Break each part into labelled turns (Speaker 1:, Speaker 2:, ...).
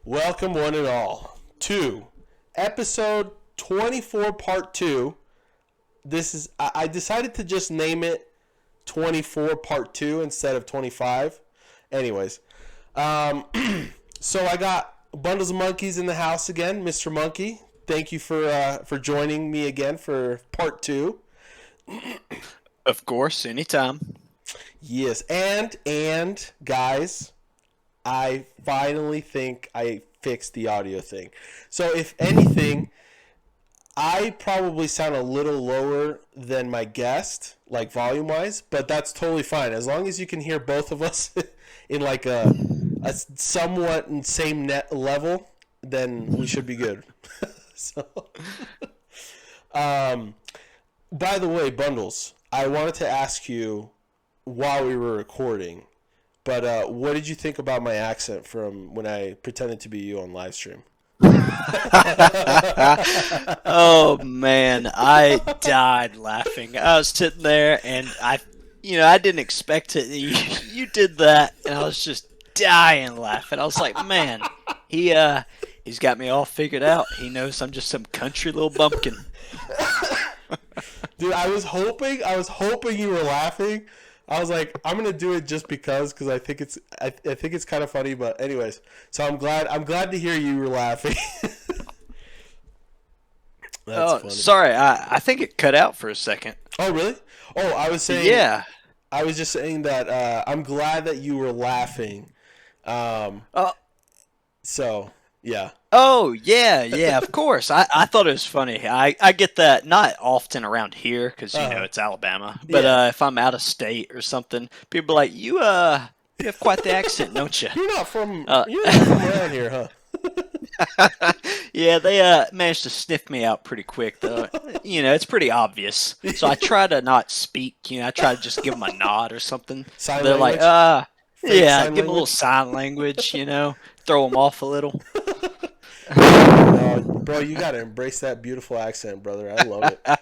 Speaker 1: Welcome, one and all, to episode 24, part 2. I decided to just name it 24, part 2 instead of 25. Anyways, so I got Bundles of Monkeys in the house again, Mr. Monkey. Thank you for joining me again for part 2.
Speaker 2: Of course, anytime.
Speaker 1: Yes, and guys, I finally think I fixed the audio thing. So if anything, I probably sound a little lower than my guest, like volume wise, but that's totally fine as long as you can hear both of us in like a somewhat same net level. Then we should be good. So, um, by the way, Bundles, I wanted to ask you while we were recording. But what did you think about my accent from when I pretended to be you on live stream?
Speaker 2: Oh man, I died laughing. I was sitting there and I didn't expect it. You did that, and I was just dying laughing. I was like, man, he's got me all figured out. He knows I'm just some country little bumpkin.
Speaker 1: Dude, I was hoping you were laughing. I was like, I'm gonna do it just because I think it's kind of funny. But anyways, so I'm glad to hear you were laughing. That's
Speaker 2: Oh,
Speaker 1: funny.
Speaker 2: sorry, I think it cut out for a second.
Speaker 1: Oh really? Oh,
Speaker 2: Yeah.
Speaker 1: I was just saying that I'm glad that you were laughing. Um,
Speaker 2: Oh,
Speaker 1: so yeah.
Speaker 2: Oh, yeah, of course. I thought it was funny. I get that not often around here because, it's Alabama. But
Speaker 1: Yeah.
Speaker 2: if I'm out of state or something, people are like, you have quite the accent, don't you? Uh,
Speaker 1: You're not from around here, huh?
Speaker 2: yeah, they managed to sniff me out pretty quick, though. It's pretty obvious. So I try to not speak. I try to just give them a nod or something.
Speaker 1: Sign
Speaker 2: They're like,
Speaker 1: language? Fake
Speaker 2: yeah,
Speaker 1: sign
Speaker 2: give them a little
Speaker 1: language?
Speaker 2: sign language, throw them off a little.
Speaker 1: No, bro, you gotta embrace that beautiful accent, brother. I love it.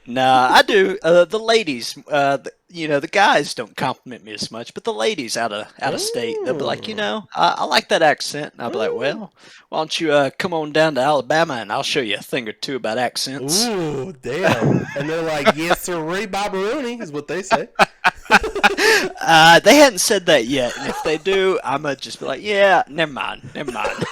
Speaker 2: Nah, I do. The ladies, the guys don't compliment me as much, but the ladies out of state, they'll be like,
Speaker 1: Mm.
Speaker 2: I like that accent, and I'll be like,
Speaker 1: Mm.
Speaker 2: well, why don't you come on down to Alabama, and I'll show you a thing or two about accents.
Speaker 1: Ooh, damn. And they're like, yes, sir, Ray Barbaroni is what they say.
Speaker 2: They hadn't said that yet, and if they do, I'm gonna just be like, yeah, never mind, never mind.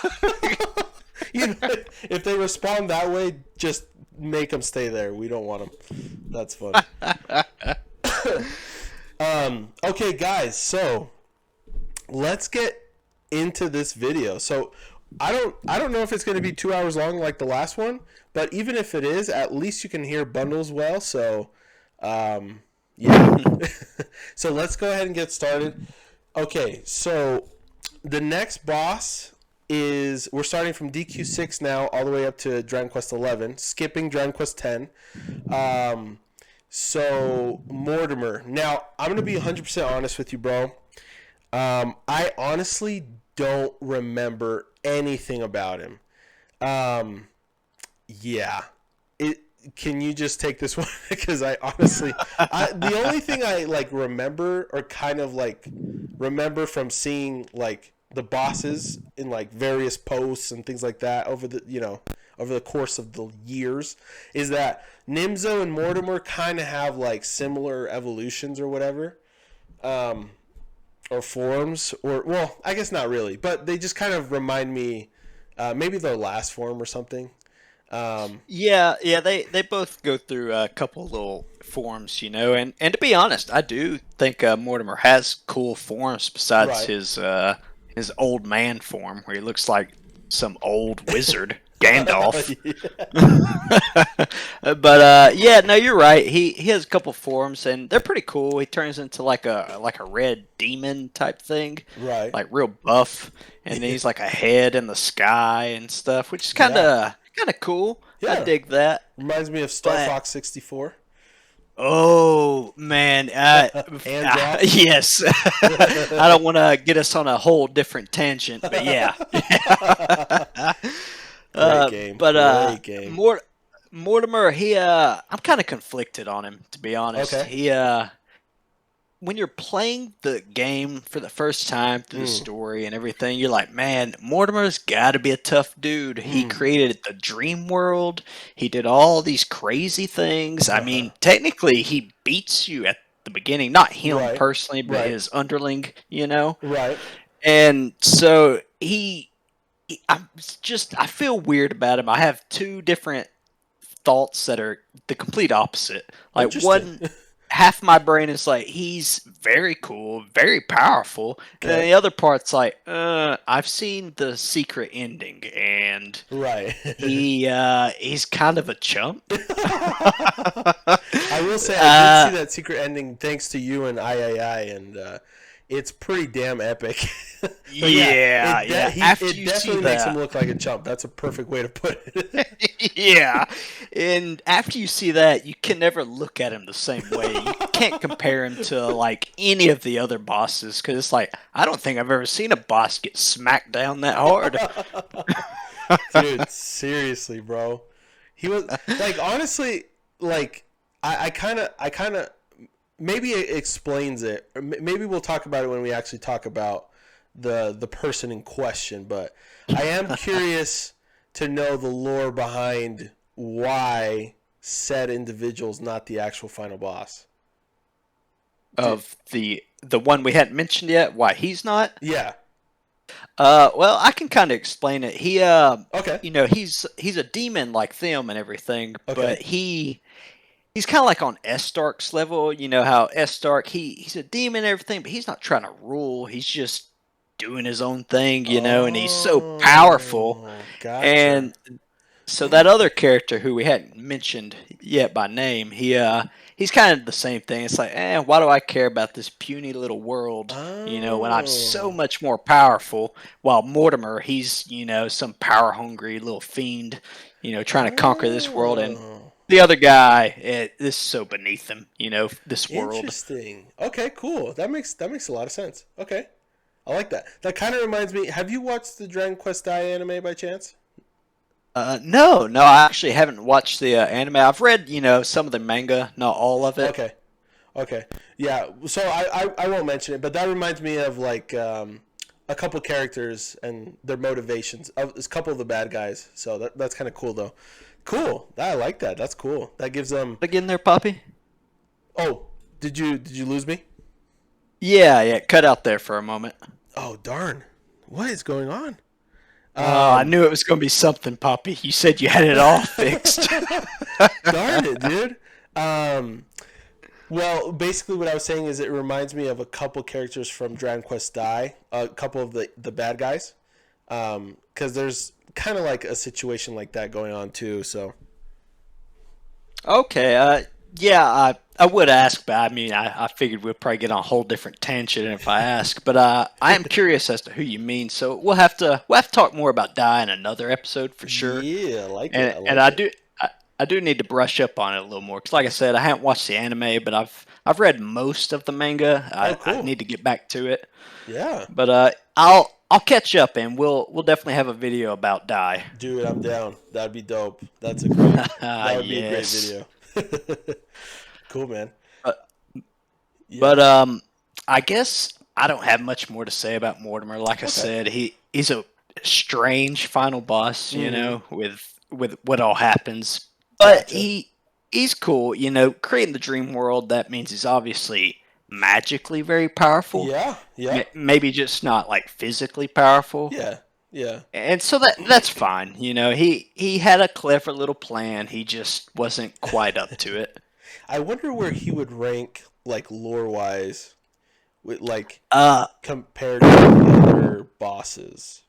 Speaker 1: If they respond that way, just make them stay there. We don't want them. That's funny. Okay, guys. So let's get into this video. So I don't know if it's going to be 2 hours long like the last one, but even if it is, at least you can hear Bundles well. So yeah. So let's go ahead and get started. Okay, so the next boss is we're starting from DQ6 now all the way up to Dragon Quest 11, skipping Dragon Quest 10. So Mortimer. Now I'm gonna be 100% honest with you, bro. I honestly don't remember anything about him. Um, yeah. It. Can you just take this one? Because I honestly, the only thing I like remember or kind of like remember from seeing like the bosses in like various posts and things like that over the course of the years is that Nimzo and Mortimer kind of have like similar evolutions or whatever, or forms or well, I guess not really, but they just kind of remind me, maybe their last form or something.
Speaker 2: Yeah, they both go through a couple little forms, and to be honest, I do think Mortimer has cool forms besides
Speaker 1: Right.
Speaker 2: his old man form where he looks like some old wizard, Gandalf. But yeah, no, you're right. He has a couple forms, and they're pretty cool. He turns into like a red demon type thing,
Speaker 1: Right.
Speaker 2: like real buff, and then he's like a head in the sky and stuff, which is kind
Speaker 1: Yeah.
Speaker 2: of kind of cool. I
Speaker 1: Yeah.
Speaker 2: dig that.
Speaker 1: Reminds me of Star
Speaker 2: But
Speaker 1: Fox 64.
Speaker 2: oh man,
Speaker 1: Hand drop.
Speaker 2: yes. I don't want to get us on a whole different tangent, but yeah.
Speaker 1: Great game.
Speaker 2: But
Speaker 1: Great game.
Speaker 2: Mortimer, I'm kind of conflicted on him, to be honest.
Speaker 1: Okay.
Speaker 2: when you're playing the game for the first time through the
Speaker 1: Mm,
Speaker 2: story and everything, you're like, man, Mortimer's got to be a tough dude. He
Speaker 1: mm,
Speaker 2: created the dream world. He did all these crazy things. I
Speaker 1: uh-huh.
Speaker 2: mean, technically, he beats you at the beginning. Not him
Speaker 1: Right.
Speaker 2: personally, but
Speaker 1: Right.
Speaker 2: his underling, you know?
Speaker 1: Right.
Speaker 2: And so I feel weird about him. I have two different thoughts that are the complete opposite. Like
Speaker 1: Interesting.
Speaker 2: one half my brain is like he's very cool, very powerful, and then
Speaker 1: Okay.
Speaker 2: the other part's like, I've seen the secret ending, and
Speaker 1: Right.
Speaker 2: he's kind of a chump.
Speaker 1: I will say I did see
Speaker 2: uh,
Speaker 1: that secret ending thanks to you and I, and it's pretty damn epic. But yeah,
Speaker 2: yeah. After
Speaker 1: it
Speaker 2: you see
Speaker 1: definitely makes him
Speaker 2: that,
Speaker 1: look like a chump. That's a perfect way to put it.
Speaker 2: yeah, and after you see that, you can never look at him the same way. You can't compare him to like any of the other bosses because it's like I don't think I've ever seen a boss get smacked down that hard.
Speaker 1: Dude, seriously, bro. He was like honestly, like I kind of maybe it explains it. Or maybe we'll talk about it when we actually talk about the person in question. But I am curious to know the lore behind why said individual's not the actual final boss. Do,
Speaker 2: Of the one we hadn't mentioned yet, why he's not?
Speaker 1: yeah.
Speaker 2: Well, I can kind of explain it.
Speaker 1: Okay.
Speaker 2: He's a demon like them and everything,
Speaker 1: Okay.
Speaker 2: but he's kind of like on S Stark's level. You know how S Stark he's a demon and everything, but he's not trying to rule. He's just doing his own thing, and he's so powerful.
Speaker 1: Oh, gotcha.
Speaker 2: And so that other character who we hadn't mentioned yet by name, he's kind of the same thing. It's like, why do I care about this puny little world? When I'm so
Speaker 1: Oh.
Speaker 2: much more powerful. While Mortimer, he's some power hungry little fiend, trying to conquer this world, and
Speaker 1: Oh.
Speaker 2: the other guy, this is so beneath him. This world.
Speaker 1: Interesting. Okay, cool. That makes a lot of sense. Okay. I like that. That kind of reminds me, have you watched the Dragon Quest Dai anime by chance?
Speaker 2: No, I actually haven't watched the anime. I've read, some of the manga, not all of it.
Speaker 1: Okay. Okay. Yeah. So I won't mention it, but that reminds me of like a couple characters and their motivations. It's a couple of the bad guys. So that's kind of cool though. Cool. I like that. That's cool. That gives them.
Speaker 2: Again, there, Poppy.
Speaker 1: Oh, did you lose me?
Speaker 2: Yeah, cut out there for a moment.
Speaker 1: Oh darn. What is going on?
Speaker 2: I knew it was going to be something, Poppy. You said you had it all fixed.
Speaker 1: Darn it, dude. Well, basically, what I was saying is it reminds me of a couple characters from Dragon Quest Dai, a couple of the bad guys, because there's kind of like a situation like that going on too. So
Speaker 2: Okay, yeah, I would ask, but I mean, I figured we'd probably get on a whole different tangent if I ask. But I am curious as to who you mean, so we'll have to talk more about Die in another episode for sure.
Speaker 1: yeah, I like it.
Speaker 2: And
Speaker 1: I
Speaker 2: and
Speaker 1: like
Speaker 2: I
Speaker 1: it.
Speaker 2: do I do need to brush up on it a little more because, like I said, I haven't watched the anime, but I've read most of the manga.
Speaker 1: Oh,
Speaker 2: I
Speaker 1: cool.
Speaker 2: need to get back to it,
Speaker 1: Yeah,
Speaker 2: but I'll catch up and we'll definitely have a video about Die.
Speaker 1: dude, I'm down. That'd be dope. That would be a great
Speaker 2: Yes.
Speaker 1: video. Cool, man.
Speaker 2: But
Speaker 1: Yeah.
Speaker 2: but I guess I don't have much more to say about Mortimer. Like I
Speaker 1: Okay.
Speaker 2: said, he's a strange final boss,
Speaker 1: Mm-hmm.
Speaker 2: with what all happens. But
Speaker 1: Gotcha.
Speaker 2: he's cool, creating the dream world. That means he's obviously magically very powerful.
Speaker 1: Yeah. Yeah.
Speaker 2: Maybe just not like physically powerful.
Speaker 1: Yeah. Yeah.
Speaker 2: And so that's fine. He had a clever little plan. He just wasn't quite up to it.
Speaker 1: I wonder where he would rank, like lore wise, with like
Speaker 2: Uh,
Speaker 1: compared to the other bosses.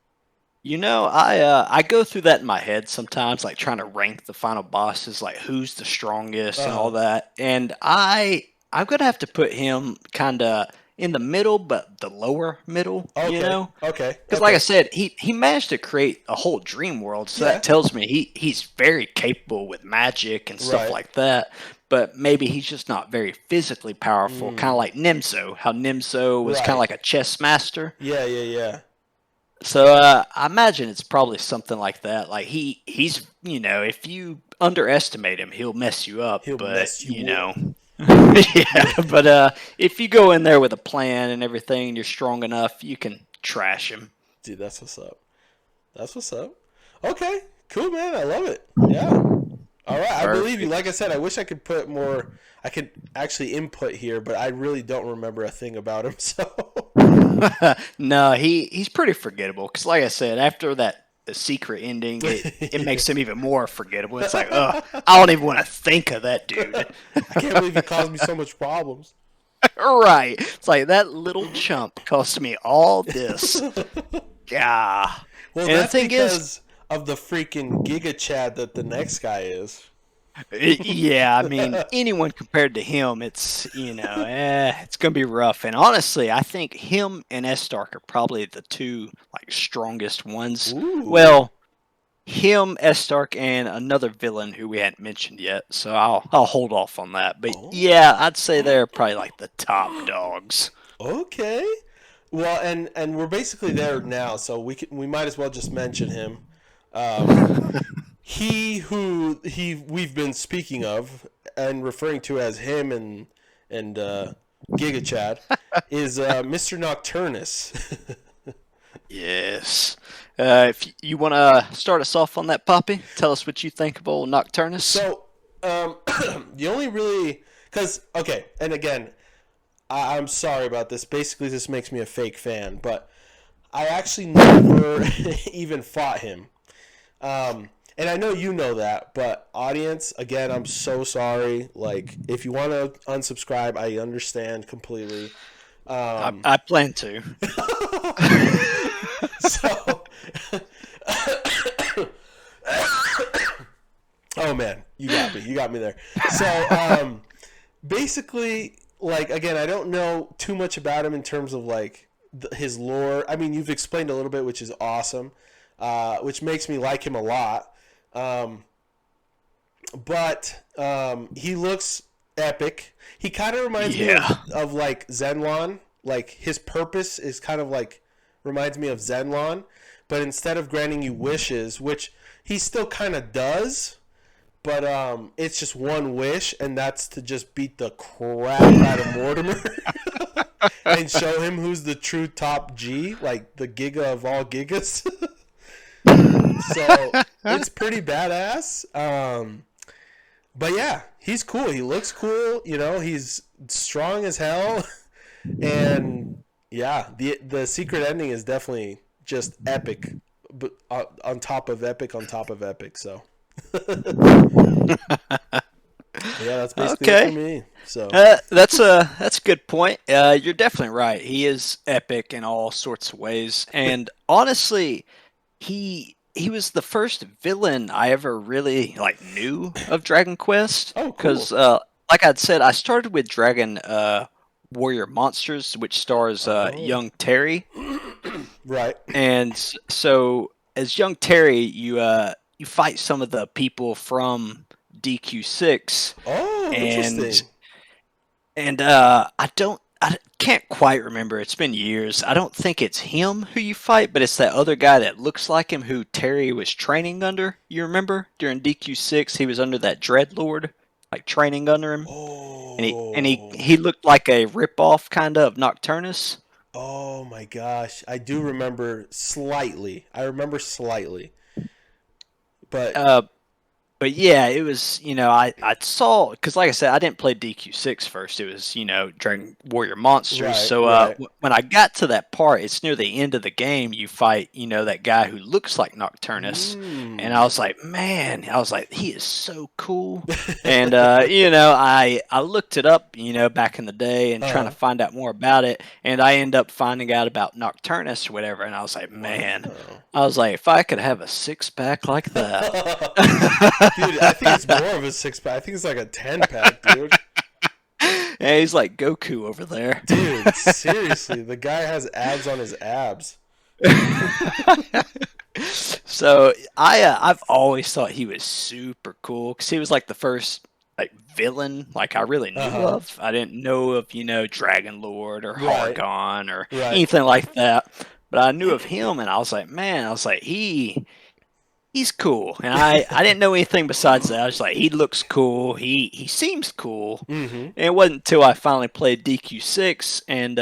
Speaker 2: I go through that in my head sometimes, like trying to rank the final bosses, like who's the strongest and all
Speaker 1: Uh
Speaker 2: that. And I'm gonna have to put him kind of in the middle, but the lower middle,
Speaker 1: okay. Okay.
Speaker 2: Because like I
Speaker 1: Okay.
Speaker 2: said, he managed to create a whole dream world, so
Speaker 1: Yeah.
Speaker 2: that tells me he's very capable with magic and stuff
Speaker 1: Right.
Speaker 2: like that. But maybe he's just not very physically powerful, kind of
Speaker 1: Mm.
Speaker 2: like Nimzo. How Nimzo was kind of
Speaker 1: Right.
Speaker 2: like a chess master.
Speaker 1: Yeah. Yeah. Yeah.
Speaker 2: So I imagine it's probably something like that. Like he's if you underestimate him, he'll mess you up.
Speaker 1: He'll
Speaker 2: But
Speaker 1: mess you up.
Speaker 2: Yeah, but if you go in there with a plan and everything, and you're strong enough, you can trash him.
Speaker 1: Dude, that's what's up. That's what's up. Okay, cool, man. I love it. Yeah. All right, I believe you.
Speaker 2: Perfect.
Speaker 1: Like I said, I wish I could put more. I could actually input here, but I really don't remember a thing about him. So.
Speaker 2: No, he's pretty forgettable. Because, like I said, after that the secret ending, it makes him even more forgettable. It's like, oh, I don't even want to think of that dude.
Speaker 1: I can't believe he caused me so much problems.
Speaker 2: Right? It's like that little chump cost me all this. Yeah.
Speaker 1: Well,
Speaker 2: And the
Speaker 1: that's
Speaker 2: thing is,
Speaker 1: because of the freaking Giga Chad that the next guy is.
Speaker 2: yeah, I mean, anyone compared to him, it's, it's going to be rough. And honestly, I think him and S Stark are probably the two, like, strongest ones.
Speaker 1: Ooh.
Speaker 2: Well, him, S Stark, and another villain who we hadn't mentioned yet. So I'll hold off on that. But
Speaker 1: Oh.
Speaker 2: yeah, I'd say they're probably like the top dogs.
Speaker 1: Okay. Well, and we're basically there now, so we might as well just mention him. Um, he who we've been speaking of and referring to as him and Giga Chad is Mr. Nocturnus.
Speaker 2: Yes. If you want to start us off on that, Poppy, tell us what you think of old Nocturnus.
Speaker 1: So, the only really because okay, and again, I'm sorry about this. Basically, this makes me a fake fan, but I actually never even fought him. And I know you know that, but audience, again, I'm so sorry. Like, if you want to unsubscribe, I understand completely.
Speaker 2: I plan to.
Speaker 1: So, oh man, you got me there. So, basically, like again, I don't know too much about him in terms of like his lore. I mean, you've explained a little bit, which is awesome, which makes me like him a lot. But he looks epic. He kind of reminds me of like Zenlon. Like his purpose is kind of like reminds me of Zenlon, but instead of granting you wishes, which he still kind of does, but it's just one wish, and that's to just beat the crap out of Mortimer and show him who's the true top G, like the Giga of all Gigas. So it's pretty badass. But yeah, he's cool. He looks cool. He's strong as hell. And yeah, the secret ending is definitely just epic, but on top of epic, on top of epic. So yeah, that's basically it for me. So
Speaker 2: that's a good point. You're definitely right. He is epic in all sorts of ways, and honestly, he was the first villain I ever really like knew of Dragon Quest.
Speaker 1: Oh, cool.
Speaker 2: Because like I'd said, I started with Dragon Warrior Monsters, which stars young Terry.
Speaker 1: Right.
Speaker 2: And so as young Terry, you fight some of the people from DQ6.
Speaker 1: Oh, interesting.
Speaker 2: And I can't quite remember. It's been years. I don't think it's him who you fight, but it's that other guy that looks like him who Terry was training under. You remember during DQ6, he was under that Dreadlord, like training under him.
Speaker 1: Oh.
Speaker 2: And he looked like a ripoff kind of Nocturnus.
Speaker 1: Oh my gosh, I do remember slightly. But
Speaker 2: But yeah, it was, I saw, because like I said, I didn't play DQ6 first. It was, Dragon Warrior Monsters.
Speaker 1: Right,
Speaker 2: so
Speaker 1: right.
Speaker 2: When I got to that part, it's near the end of the game, you fight, that guy who looks like Nocturnus. And I was like, man, he is so cool. And, I looked it up, back in the day and trying to find out more about it. And I end up finding out about Nocturnus or whatever. And I was like, man, if I could have a six-pack like that.
Speaker 1: Dude, I think it's more of a 6-pack. I think it's like a 10-pack, dude.
Speaker 2: Yeah, he's like Goku over there.
Speaker 1: Dude, seriously, the guy has abs on his abs.
Speaker 2: So I've always thought he was super cool because he was like the first like villain like I really knew of. I didn't know of Dragon Lord or Hargon or anything like that, but I knew of him, and I was like, man, he he's cool, and I didn't know anything besides that. I was like, he looks cool. He seems cool.
Speaker 1: Mm-hmm.
Speaker 2: And it wasn't until I finally played DQ6, and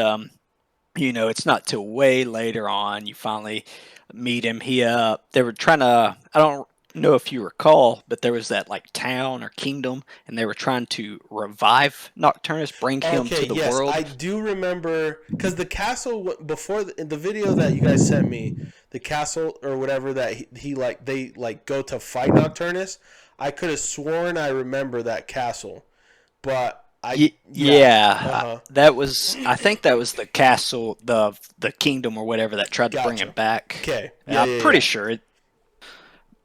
Speaker 2: it's not till way later on you finally meet him. They were trying to. I don't know if you recall, but there was that like town or kingdom, and they were trying to revive Nocturnus, bring him
Speaker 1: Okay,
Speaker 2: to the
Speaker 1: yes, I
Speaker 2: world.
Speaker 1: do remember because the castle before in the video that you guys sent me, the castle or whatever that he like they like go to fight Nocturnus. I could have sworn I remember that castle, but yeah, uh
Speaker 2: Yeah,
Speaker 1: huh,
Speaker 2: that was. I think that was the castle, the kingdom or whatever that tried to bring him
Speaker 1: gotcha.
Speaker 2: back.
Speaker 1: Okay, yeah,
Speaker 2: I'm
Speaker 1: yeah,
Speaker 2: pretty
Speaker 1: yeah,
Speaker 2: sure.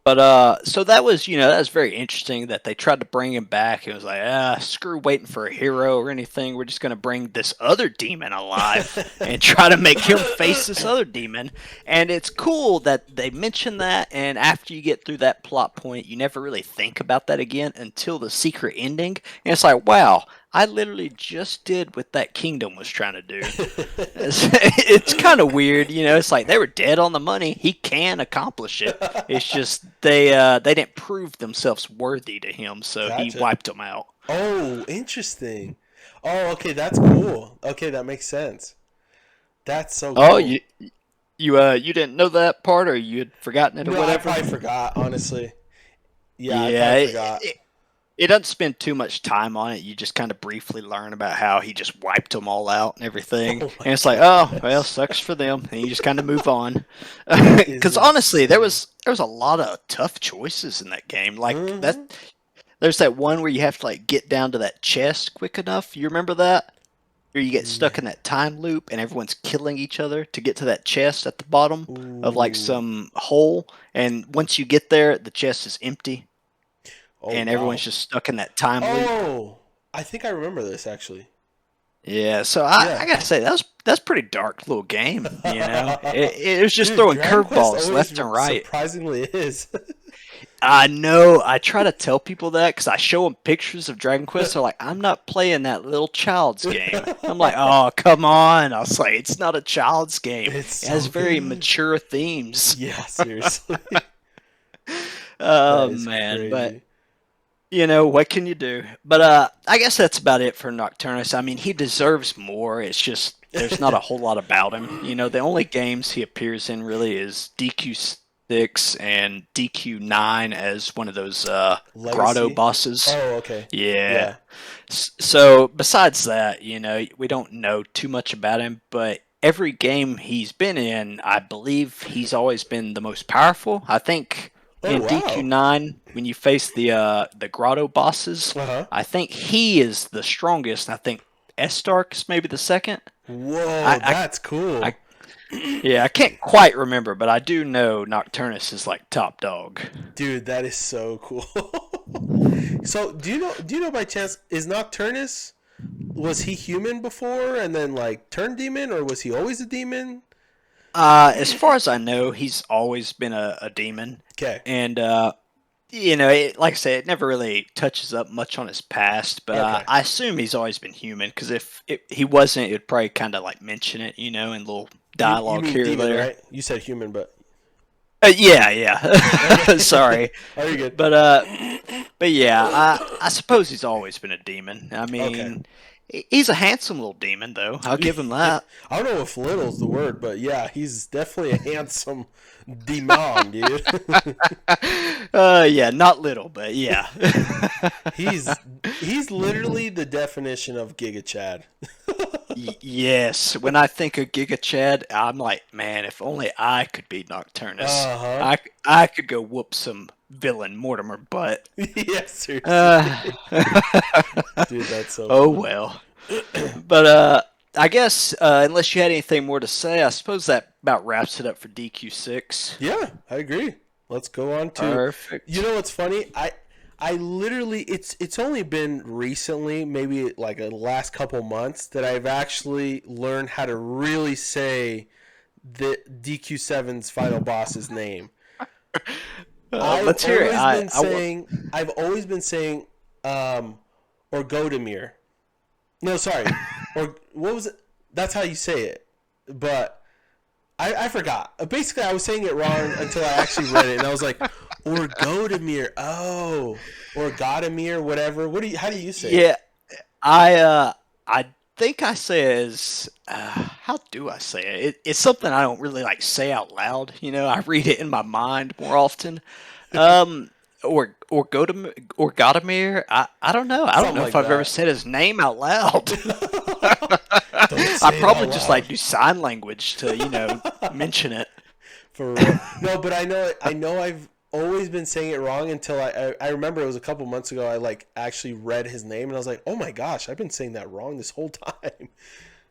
Speaker 2: But so that was that was very interesting that they tried to bring him back. It was like, screw waiting for a hero or anything. We're just gonna bring this other demon alive and try to make him face this other demon. And it's cool that they mention that. And after you get through that plot point, you never really think about that again until the secret ending. And it's like, wow, I literally just did what that kingdom was trying to do. It's kind of weird, It's like they were dead on the money. He can accomplish it. It's just they didn't prove themselves worthy to him, so he
Speaker 1: gotcha.
Speaker 2: wiped them out.
Speaker 1: Oh, interesting. Oh, okay, that's cool. Okay, that makes sense. That's so
Speaker 2: Oh,
Speaker 1: cool.
Speaker 2: you didn't know that part, or you had forgotten it, or
Speaker 1: No, I
Speaker 2: whatever.
Speaker 1: probably forgot, honestly. Yeah, I
Speaker 2: Yeah,
Speaker 1: probably forgot.
Speaker 2: it doesn't spend too much time on it. You just kind of briefly learn about how he just wiped them all out and everything.
Speaker 1: Oh my
Speaker 2: And it's like, oh, well,
Speaker 1: gosh.
Speaker 2: sucks for them. And you just kind of move on.
Speaker 1: That is
Speaker 2: Because honestly, there
Speaker 1: insane.
Speaker 2: was there was a lot of tough choices in that game. Like
Speaker 1: Mm-hmm.
Speaker 2: there's that one where you have to like get down to that chest quick enough. You remember that? Or you get stuck in that time loop and everyone's killing each other to get to that chest at the bottom of like
Speaker 1: Ooh.
Speaker 2: some hole. And once you get there, the chest is empty
Speaker 1: Oh
Speaker 2: and everyone's
Speaker 1: wow.
Speaker 2: just stuck in that time loop.
Speaker 1: Oh, I think I remember this actually.
Speaker 2: Yeah, so I
Speaker 1: Yeah.
Speaker 2: gotta say that's pretty dark little game. It was just
Speaker 1: Dude,
Speaker 2: throwing
Speaker 1: Dragon Quest
Speaker 2: curveballs
Speaker 1: always
Speaker 2: left and right.
Speaker 1: surprisingly is.
Speaker 2: I know. I try to tell people that because I show them pictures of Dragon Quest. They're like, "I'm not playing that little child's game." I'm like, "Oh, come on!" I was like, "It's not a child's game.
Speaker 1: It's
Speaker 2: It has
Speaker 1: so
Speaker 2: very
Speaker 1: good.
Speaker 2: mature themes."
Speaker 1: Yeah, seriously. That
Speaker 2: Oh
Speaker 1: is
Speaker 2: man, but
Speaker 1: crazy.
Speaker 2: what can you do? But I guess that's about it for Nocturnus. I mean, he deserves more. It's just there's not a whole lot about him. The only games he appears in really is DQ6 and DQ9 as one of those grotto
Speaker 1: Legacy.
Speaker 2: bosses.
Speaker 1: Oh, okay.
Speaker 2: Yeah.
Speaker 1: Yeah.
Speaker 2: So besides that, we don't know too much about him, but every game he's been in, I believe he's always been the most powerful. I think
Speaker 1: Oh,
Speaker 2: in
Speaker 1: wow.
Speaker 2: DQ9 when you face the grotto bosses,
Speaker 1: Uh-huh.
Speaker 2: I think he is the strongest. I think Estark's maybe the second.
Speaker 1: Whoa,
Speaker 2: I,
Speaker 1: that's
Speaker 2: I,
Speaker 1: cool.
Speaker 2: I yeah, I can't quite remember, but I do know Nocturnus is like top dog.
Speaker 1: Dude, that is so cool. So, do you know by chance is Nocturnus, was he human before and then like turned demon, or was he always a demon?
Speaker 2: As far as I know, he's always been a demon,
Speaker 1: Okay.
Speaker 2: and like I said, it never really touches up much on his past. But
Speaker 1: Okay.
Speaker 2: I assume he's always been human because if he wasn't, it would probably kind of like mention it, in little
Speaker 1: You
Speaker 2: dialogue
Speaker 1: mean
Speaker 2: here or
Speaker 1: demon,
Speaker 2: there.
Speaker 1: right? You said human, but
Speaker 2: Yeah, yeah.
Speaker 1: okay.
Speaker 2: Sorry,
Speaker 1: Oh, you're good.
Speaker 2: but yeah, I suppose he's always been a demon. I
Speaker 1: Okay.
Speaker 2: mean, he's a handsome little demon, though. I'll give him that.
Speaker 1: I don't know if little's the word, but yeah, he's definitely a handsome demon, dude.
Speaker 2: Yeah, not little, but yeah.
Speaker 1: he's he's literally the definition of Giga Chad.
Speaker 2: Yes, when I think of Giga Chad, I'm like, man, if only I could be Nocturnus.
Speaker 1: Uh-huh.
Speaker 2: I could go whoop some villain Mortimer butt.
Speaker 1: Yeah, seriously.
Speaker 2: Uh,
Speaker 1: Dude, that's so
Speaker 2: oh
Speaker 1: funny.
Speaker 2: well. But I guess unless you had anything more to say, I suppose that about wraps it up for DQ6.
Speaker 1: Yeah, I agree. Let's go on to. You
Speaker 2: Perfect.
Speaker 1: know what's funny? I literally it's only been recently, maybe like the last couple months, that I've actually learned how to really say the DQ7's final boss's name. I've
Speaker 2: Let's hear it.
Speaker 1: always been saying I've always been saying or Godemir. No, sorry. Or what was it? That's how you say it. But I forgot. Basically, I was saying it wrong until I actually read it, and I was like, Or Godemir. Oh. Or Godemir, whatever. How do you say it?
Speaker 2: Yeah, I think I say it as how do I say it? It's something I don't really like say out loud. I read it in my mind more often. Um, or Godamir. I don't know. I don't
Speaker 1: Something
Speaker 2: know if
Speaker 1: like
Speaker 2: I've ever
Speaker 1: that.
Speaker 2: said his name out loud.
Speaker 1: Don't
Speaker 2: I
Speaker 1: say it
Speaker 2: probably
Speaker 1: out
Speaker 2: just
Speaker 1: loud.
Speaker 2: like do sign language to mention it.
Speaker 1: For real. No, but I know I've always been saying it wrong until I remember it was a couple months ago I like actually read his name and I was like, "Oh my gosh, I've been saying that wrong this whole time."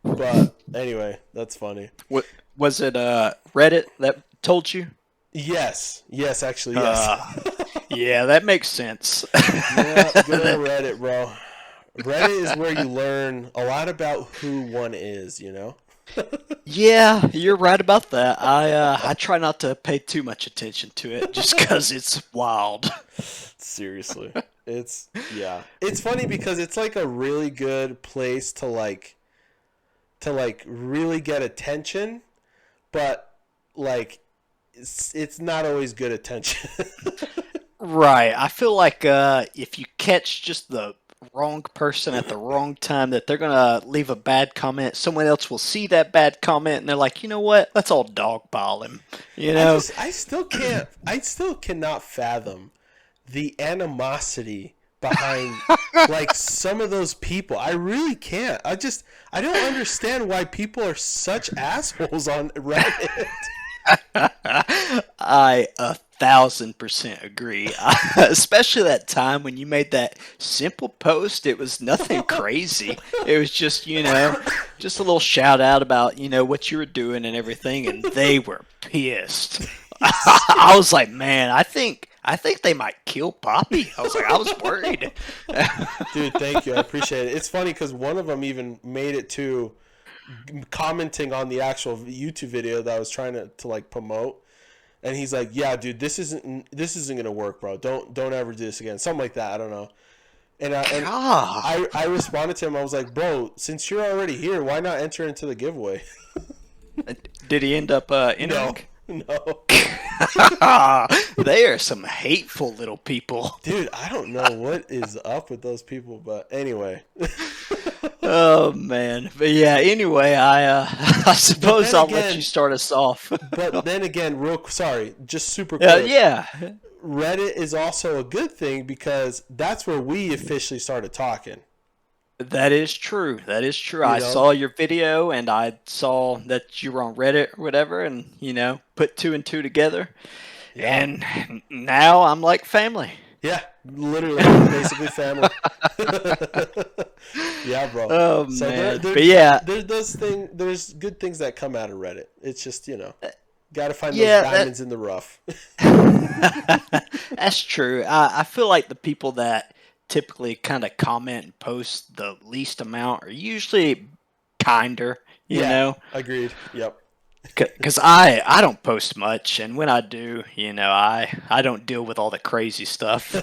Speaker 1: But anyway, that's funny.
Speaker 2: What was it? Reddit that told you?
Speaker 1: Yes. Yes, actually, yes.
Speaker 2: Uh, yeah, that makes sense.
Speaker 1: Yeah, good old Reddit, bro. Reddit is where you learn a lot about who one is, you know?
Speaker 2: Yeah, you're right about that. I try not to pay too much attention to it just because it's wild.
Speaker 1: Seriously. Yeah. It's funny because it's like a really good place to like really get attention, but like it's not always good attention.
Speaker 2: Right. I feel like if you catch just the wrong person at the wrong time, that they're gonna leave a bad comment. Someone else will see that bad comment, and they're like, you know what? Let's all dogpile him. You know?
Speaker 1: I still cannot fathom the animosity behind like some of those people. I really can't. I don't understand why people are such assholes on Reddit.
Speaker 2: I 1,000% agree. Especially that time when you made that simple post. It was nothing crazy. It was just, just a little shout out about, what you were doing and everything, and they were pissed. I was like, man, I think they might kill Poppy. I was worried.
Speaker 1: Dude, thank you. I appreciate it. It's funny because one of them even made it to commenting on the actual YouTube video that I was trying to like promote, and he's like, "Yeah, dude, this isn't gonna work, bro. Don't ever do this again." Something like that. I don't know. And
Speaker 2: God.
Speaker 1: I responded to him. I was like, "Bro, since you're already here, why not enter into the giveaway?"
Speaker 2: Did he end up
Speaker 1: No,
Speaker 2: entering?
Speaker 1: no,
Speaker 2: They are some hateful little people.
Speaker 1: dude, I don't know what is up with those people, but anyway.
Speaker 2: Oh man, but yeah. Anyway, I
Speaker 1: But
Speaker 2: suppose
Speaker 1: then
Speaker 2: I'll let you
Speaker 1: again,
Speaker 2: start us off.
Speaker 1: but then again, sorry, just super quick.
Speaker 2: Yeah,
Speaker 1: Reddit is also a good thing because that's where we officially started talking.
Speaker 2: that is true. That is true.
Speaker 1: You
Speaker 2: I
Speaker 1: know?
Speaker 2: saw your video and I saw that you were on Reddit or whatever, and put two and two together,
Speaker 1: Yeah.
Speaker 2: and now I'm like family.
Speaker 1: Yeah, literally, basically family. Yeah, bro.
Speaker 2: Oh
Speaker 1: So there,
Speaker 2: man,
Speaker 1: there,
Speaker 2: but yeah,
Speaker 1: there's good things that come out of Reddit. It's just got to find those
Speaker 2: yeah,
Speaker 1: diamonds in the rough.
Speaker 2: that's true. I feel like the people that typically kind of comment and post the least amount are usually kinder,
Speaker 1: Yeah, agreed. Yep.
Speaker 2: Because I don't post much, and when I do, I don't deal with all the crazy stuff.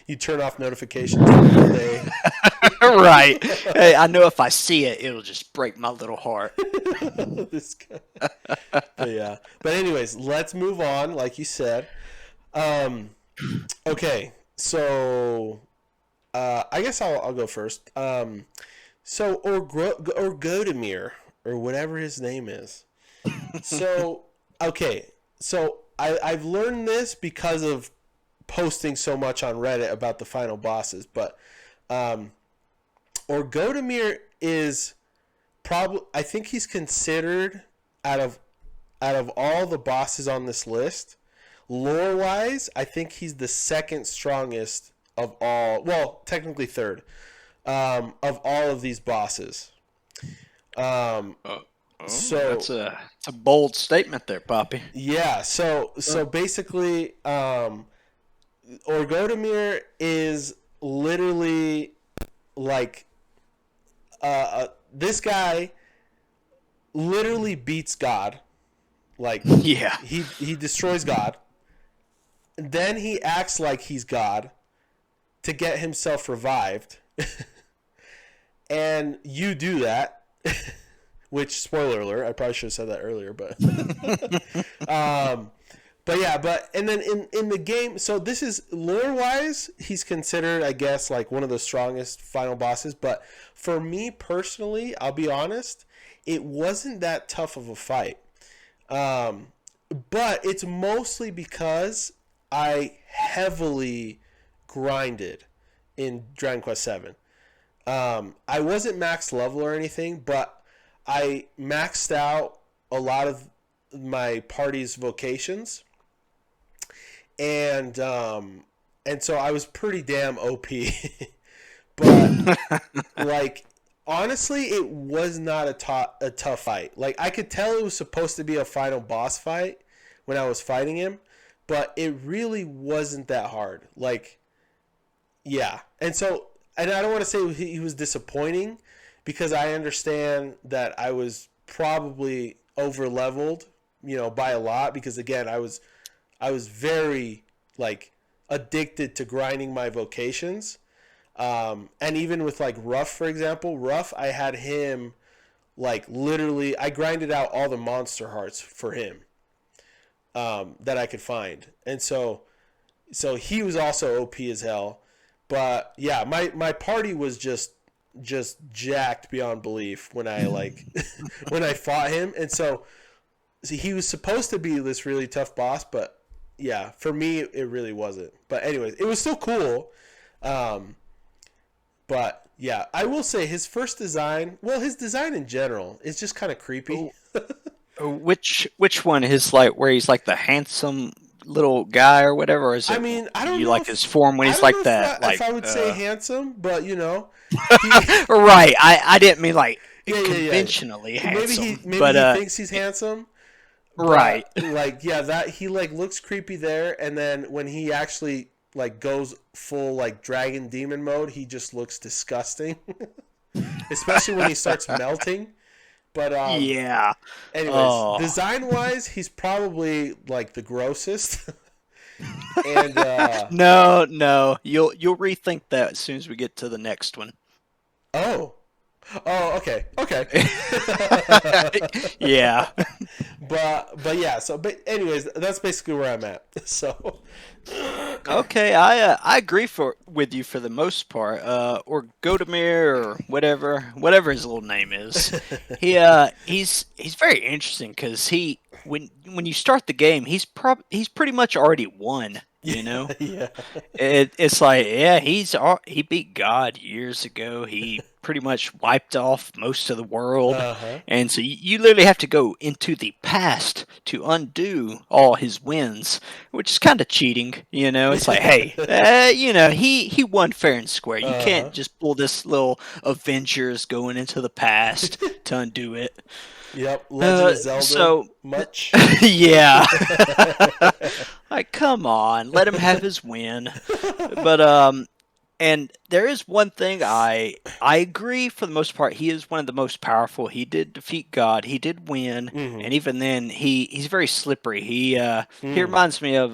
Speaker 1: You turn off notifications for the day.
Speaker 2: Right. Hey, I know if I see it, it'll just break my little heart.
Speaker 1: This guy. But yeah. But anyways, let's move on. Like you said. Okay. So I guess I'll go first. Or Godemir or whatever his name is. So okay. So I've learned this because of posting so much on Reddit about the final bosses, but or Godemir is probably, I think he's considered out of all the bosses on this list, lore wise, I think he's the second strongest of all. Well, technically third of all of these bosses. So
Speaker 2: That's a bold statement there, Poppy.
Speaker 1: yeah, so basically, Orgodamir is literally like this guy literally beats God. Like
Speaker 2: Yeah.
Speaker 1: he destroys God. Then he acts like he's God to get himself revived. And you do that. Which, spoiler alert, I probably should have said that earlier, but But yeah, but and then in the game, so this is lore wise, he's considered, I guess, like one of the strongest final bosses. But for me personally, I'll be honest, it wasn't that tough of a fight. Um, but it's mostly because I heavily grinded in Dragon Quest Seven. I wasn't max level or anything, but I maxed out a lot of my party's vocations, and so I was pretty damn OP. But like honestly, it was not a tough fight. Like I could tell it was supposed to be a final boss fight when I was fighting him, but it really wasn't that hard. Like yeah, and I don't want to say he was disappointing because I understand that I was probably over leveled, by a lot because again I was very like addicted to grinding my vocations. And even with like Ruff, for example, Ruff, I had him like literally, I grinded out all the monster hearts for him that I could find, and so he was also OP as hell. But yeah, my party was just jacked beyond belief when I like when I fought him, and so see, he was supposed to be this really tough boss, but yeah, for me it really wasn't. But anyways, it was still cool. Um, but yeah, I will say his first design, well, his design in general is just kind of creepy.
Speaker 2: Which one? His like where he's like the handsome little guy or whatever, or is
Speaker 1: I
Speaker 2: it
Speaker 1: mean,
Speaker 2: you like his form when
Speaker 1: I
Speaker 2: he's
Speaker 1: don't know
Speaker 2: like
Speaker 1: if
Speaker 2: that?
Speaker 1: if
Speaker 2: Like,
Speaker 1: I would say handsome, but he,
Speaker 2: right. I didn't mean like
Speaker 1: yeah.
Speaker 2: conventionally
Speaker 1: Maybe
Speaker 2: handsome,
Speaker 1: maybe
Speaker 2: but
Speaker 1: he thinks he's handsome,
Speaker 2: right.
Speaker 1: but like yeah, that he like looks creepy there, and then when he actually like goes full like dragon demon mode, he just looks disgusting, especially when he starts melting. But
Speaker 2: Yeah.
Speaker 1: anyways,
Speaker 2: Oh.
Speaker 1: design wise, he's probably like the grossest. And
Speaker 2: No, no. You'll rethink that as soon as we get to the next one.
Speaker 1: oh, okay, okay.
Speaker 2: Yeah.
Speaker 1: But yeah, so but anyways, that's basically where I'm at. So
Speaker 2: Okay, I agree with you for the most part. Or Godemir or whatever his little name is. He's very interesting because when you start the game, he's pretty much already won. You
Speaker 1: yeah,
Speaker 2: know,
Speaker 1: yeah.
Speaker 2: it's like, yeah, he beat God years ago. He pretty much wiped off most of the world,
Speaker 1: Uh-huh.
Speaker 2: and so you literally have to go into the past to undo all his wins, which is kind of cheating. You know, it's like, hey, he won fair and square. You
Speaker 1: Uh-huh.
Speaker 2: can't just pull this little Avengers going into the past to undo it.
Speaker 1: Yep, Legend of Zelda
Speaker 2: So
Speaker 1: much.
Speaker 2: yeah. Like, come on, let him have his win. But and there is one thing I agree for the most part. He is one of the most powerful. He did defeat God. He did win,
Speaker 1: Mm-hmm.
Speaker 2: and even then, he's very slippery. He
Speaker 1: Mm.
Speaker 2: reminds me of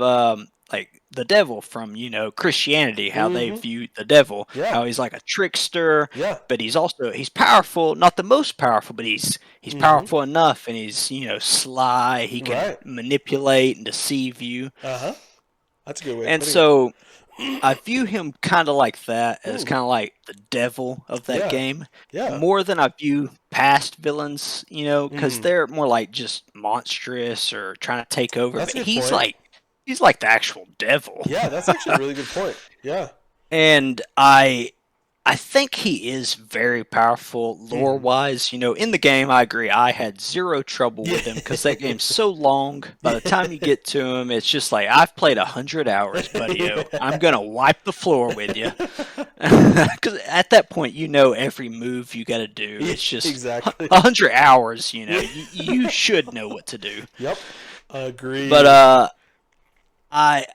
Speaker 2: like the devil from Christianity, how they
Speaker 1: Mm-hmm.
Speaker 2: view the devil,
Speaker 1: Yeah.
Speaker 2: how he's like a trickster,
Speaker 1: Yeah.
Speaker 2: but he's powerful, not the most powerful, but he's
Speaker 1: Mm-hmm.
Speaker 2: powerful enough, and he's sly. He can
Speaker 1: Right.
Speaker 2: manipulate and deceive you,
Speaker 1: Uh-huh. That's a good way of
Speaker 2: and
Speaker 1: putting it.
Speaker 2: so I view him kind of like that, as
Speaker 1: Mm.
Speaker 2: kind of like the devil of that
Speaker 1: Yeah.
Speaker 2: game,
Speaker 1: Yeah.
Speaker 2: more than I view past villains, because
Speaker 1: Mm.
Speaker 2: they're more like just monstrous or trying to take over.
Speaker 1: That's
Speaker 2: But
Speaker 1: a good point.
Speaker 2: he's like the actual devil.
Speaker 1: Yeah, that's actually a really good point. Yeah.
Speaker 2: And I think he is very powerful lore
Speaker 1: Mm-hmm.
Speaker 2: wise. In the game, I agree. I had zero trouble
Speaker 1: Yeah.
Speaker 2: with him because that game's so long. By the time you
Speaker 1: Yeah.
Speaker 2: get to him, it's just like, I've played 100 hours, buddy. I'm gonna wipe the floor with you. Because at that point, every move you got to do.
Speaker 1: Yeah,
Speaker 2: It's just
Speaker 1: exactly.
Speaker 2: 100 hours.
Speaker 1: Yeah.
Speaker 2: You should know what to do.
Speaker 1: Yep.
Speaker 2: But
Speaker 1: Agreed.
Speaker 2: I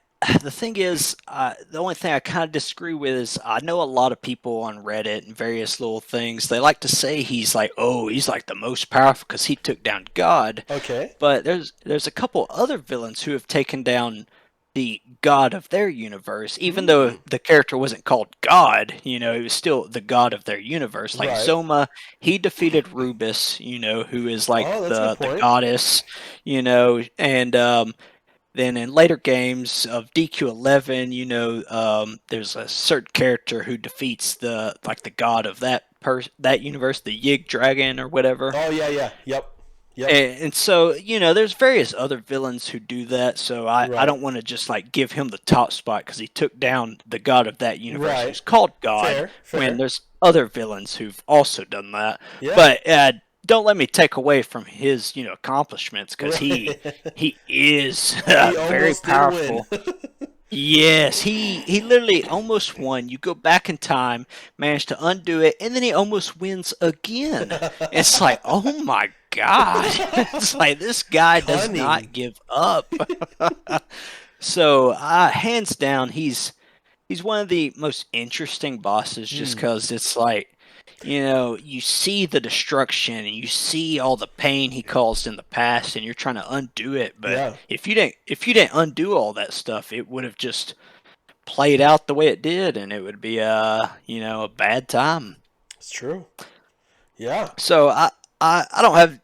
Speaker 2: the thing is, the only thing I kind of disagree with is I know a lot of people on Reddit and various little things. They like to say he's like the most powerful because he took down God.
Speaker 1: Okay.
Speaker 2: But there's a couple other villains who have taken down the god of their universe, even though
Speaker 1: Mm.
Speaker 2: the character wasn't called God. He was still the god of their universe. Like
Speaker 1: Right.
Speaker 2: Zoma, he defeated Rubis, who is like
Speaker 1: Oh, that's a good
Speaker 2: the
Speaker 1: point.
Speaker 2: goddess, and Then in later games of DQ11, there's a certain character who defeats the god of that universe, the Yig Dragon or whatever.
Speaker 1: Oh yeah, yeah, yep, yep.
Speaker 2: And so, there's various other villains who do that. So I
Speaker 1: Right,
Speaker 2: don't want to just like give him the top spot because he took down the god of that universe
Speaker 1: right.
Speaker 2: who's called God
Speaker 1: Fair,
Speaker 2: when
Speaker 1: fair.
Speaker 2: there's other villains who've also done that.
Speaker 1: Yeah.
Speaker 2: But don't let me take away from his, accomplishments because he
Speaker 1: Right.
Speaker 2: he is
Speaker 1: He
Speaker 2: very
Speaker 1: almost did win.
Speaker 2: powerful. Yes, he literally almost won. You go back in time, managed to undo it, and then he almost wins again. It's like, oh my god! It's like this guy does
Speaker 1: Cunning.
Speaker 2: not give up. So, hands down, he's one of the most interesting bosses just
Speaker 1: Hmm.
Speaker 2: because it's like, you see the destruction and you see all the pain he caused in the past and you're trying to undo it. But
Speaker 1: Yeah,
Speaker 2: if you didn't undo all that stuff, it would have just played out the way it did and it would be a bad time.
Speaker 1: it's true. Yeah.
Speaker 2: So I don't have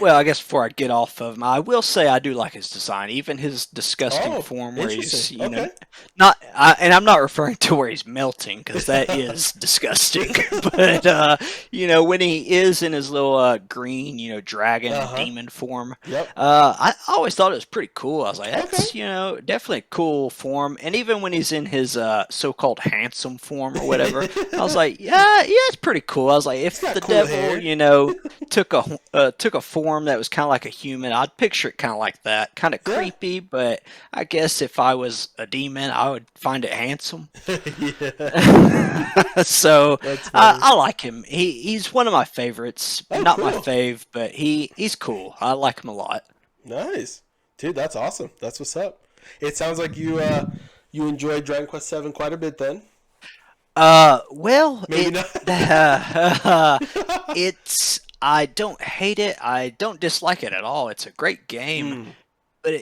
Speaker 2: well, I guess before I get off of him, I will say I do like his design, even his disgusting
Speaker 1: Oh,
Speaker 2: form where
Speaker 1: interesting.
Speaker 2: he's
Speaker 1: Okay.
Speaker 2: not and I'm not referring to where he's melting because that is disgusting. But when he is in his little green dragon
Speaker 1: Uh-huh.
Speaker 2: demon form,
Speaker 1: Yep.
Speaker 2: I always thought it was pretty cool. I was like,
Speaker 1: Okay.
Speaker 2: that's definitely a cool form. And even when he's in his so-called handsome form or whatever, I was like, yeah, it's pretty cool. I was like,
Speaker 1: He's
Speaker 2: if
Speaker 1: got
Speaker 2: the
Speaker 1: cool
Speaker 2: devil,
Speaker 1: hair.
Speaker 2: took a form that was kind of like a human, I'd picture it kind of like that, kind of
Speaker 1: Yeah.
Speaker 2: creepy. But I guess if I was a demon, I would find it handsome.
Speaker 1: Yeah.
Speaker 2: So
Speaker 1: That's funny.
Speaker 2: I like him. He's one of my favorites.
Speaker 1: Oh,
Speaker 2: Not my
Speaker 1: cool.
Speaker 2: fave, but he's cool. I like him a lot.
Speaker 1: Nice. Dude, that's awesome. That's what's up. It sounds like you enjoyed Dragon Quest 7 quite a bit then.
Speaker 2: Well,
Speaker 1: Maybe not.
Speaker 2: it's I don't hate it. I don't dislike it at all. It's a great game,
Speaker 1: Hmm.
Speaker 2: but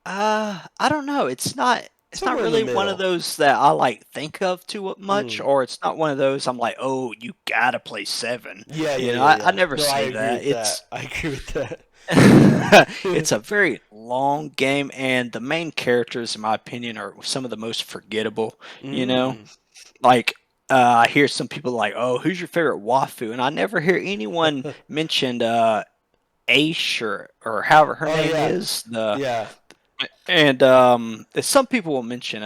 Speaker 2: I don't know. It's not
Speaker 1: Somewhere in the
Speaker 2: really one of
Speaker 1: middle.
Speaker 2: those that I like think of too much,
Speaker 1: Hmm.
Speaker 2: or it's not one of those I'm like, oh, you gotta play seven.
Speaker 1: Yeah, yeah, yeah,
Speaker 2: I
Speaker 1: yeah.
Speaker 2: never
Speaker 1: No, I
Speaker 2: say
Speaker 1: agree
Speaker 2: that.
Speaker 1: with that. I agree with that.
Speaker 2: It's a very long game, and the main characters, in my opinion, are some of the most forgettable. You know,
Speaker 1: Mm.
Speaker 2: like I hear some people like, "Oh, who's your favorite Wafu?" And I never hear anyone mention Aish or however her
Speaker 1: Oh
Speaker 2: name
Speaker 1: yeah,
Speaker 2: is. The
Speaker 1: yeah.
Speaker 2: and some people will mention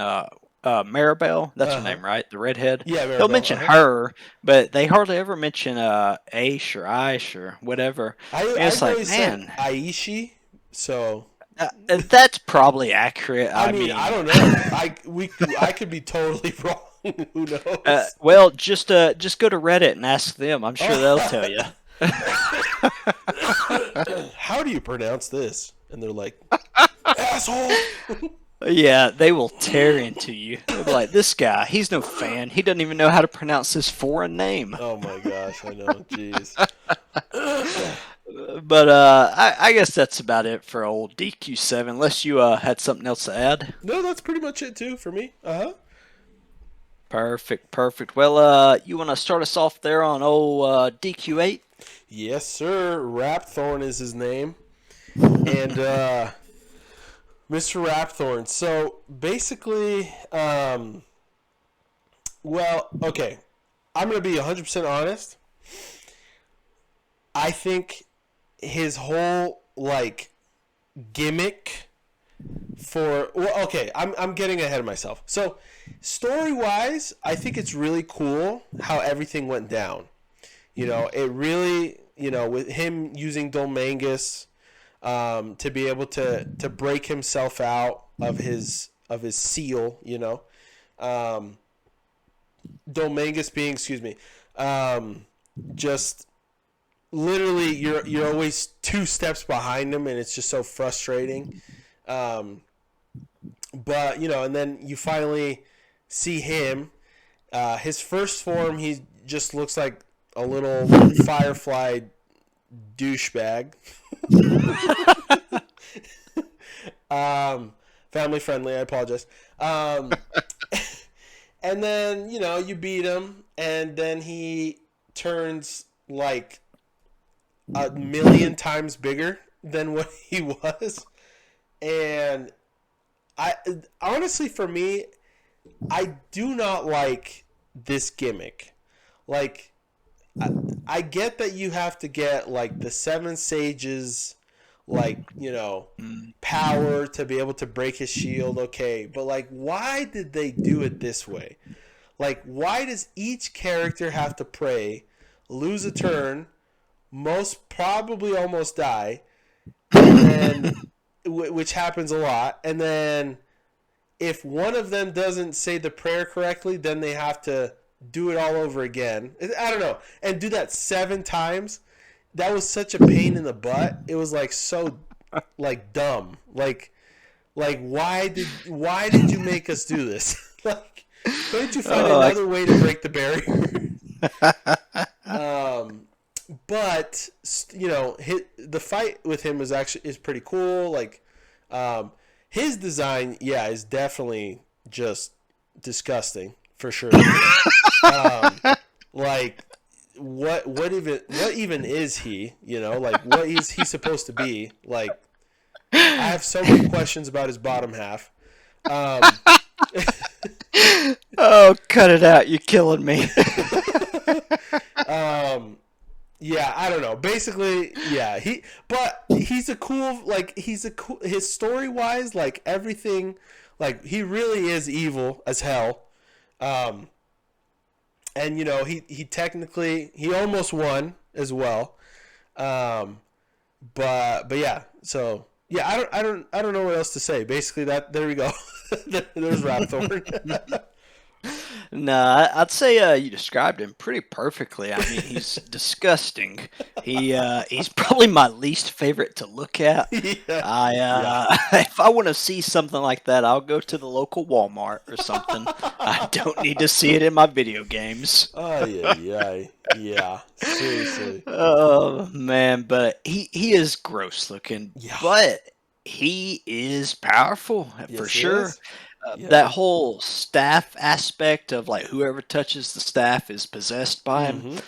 Speaker 2: Maribel. That's her
Speaker 1: Uh huh.
Speaker 2: name, right? The redhead.
Speaker 1: Yeah,
Speaker 2: They'll
Speaker 1: Maribel. Uh
Speaker 2: mention
Speaker 1: huh.
Speaker 2: her, but they hardly ever mention Aish or Aish or whatever. And it's
Speaker 1: I've
Speaker 2: like,
Speaker 1: always said
Speaker 2: man,
Speaker 1: Aishi. So
Speaker 2: that's probably accurate.
Speaker 1: I
Speaker 2: I
Speaker 1: mean, I
Speaker 2: mean,
Speaker 1: don't know. I could be totally wrong. Who knows?
Speaker 2: well, just go to Reddit and ask them. I'm sure they'll tell you.
Speaker 1: How do you pronounce this? And they're like, asshole.
Speaker 2: Yeah, they will tear into you. They'll be like, this guy, he's no fan. He doesn't even know how to pronounce this foreign name.
Speaker 1: Oh my gosh, I know. Jeez.
Speaker 2: But I guess that's about it for old DQ7. Unless you had something else to add.
Speaker 1: No, that's pretty much it too for me. Uh huh.
Speaker 2: Perfect, perfect. Well, you want to start us off there on old DQ8?
Speaker 1: Yes, sir. Rapthorn is his name, and Mr. Rapthorn. So basically, well, okay. I'm gonna be 100% honest. I think his whole like gimmick for okay, I'm getting ahead of myself. So story wise, I think it's really cool how everything went down. It really with him using Dolmangus to be able to break himself out of his seal. Um, Dolmangus being just literally you're always two steps behind him, and it's just so frustrating. Um, but and then you finally see him. His first form, he just looks like a little firefly douchebag. Family friendly. I apologize. And then you beat him, and then he turns like a million times bigger than what he was, And I honestly, for me, I do not like this gimmick. Like, I get that you have to get like the seven sages, like,
Speaker 2: Mm.
Speaker 1: power to be able to break his shield. Okay, but like, why did they do it this way? Like, why does each character have to pray, lose a turn, most probably almost die, and then which happens a lot, and then if one of them doesn't say the prayer correctly, then they have to do it all over again. I don't know, and do that 7 times. That was such a pain in the butt. It was like so like dumb. Like why did you make us do this? Like, couldn't you find
Speaker 2: Oh,
Speaker 1: another way to break the barrier? um, but the fight with him is pretty cool. Like, um, his design, yeah, is definitely just disgusting for sure. um, like, what even is he? Like, what is he supposed to be? Like, I have so many questions about his bottom half. Um,
Speaker 2: oh, cut it out! You're killing me.
Speaker 1: um, yeah, I don't know. Basically, yeah, he's a cool, like, his story wise, like, everything, like, he really is evil as hell. Um, and he technically he almost won as well. Um, but yeah, so yeah, I don't know what else to say. Basically, there we go. There's Rapthorn.
Speaker 2: No, I'd say you described him pretty perfectly. I mean, he's disgusting. He's probably my least favorite to look at.
Speaker 1: Yeah,
Speaker 2: I
Speaker 1: yeah.
Speaker 2: if I want to see something like that, I'll go to the local Walmart or something. I don't need to see it in my video games.
Speaker 1: Oh yeah. Yeah. Seriously.
Speaker 2: Oh man, but he is gross looking,
Speaker 1: Yeah.
Speaker 2: but he is powerful for
Speaker 1: Yes, he
Speaker 2: sure.
Speaker 1: is. Yeah.
Speaker 2: That whole staff aspect of like whoever touches the staff is possessed by him.
Speaker 1: Mm-hmm.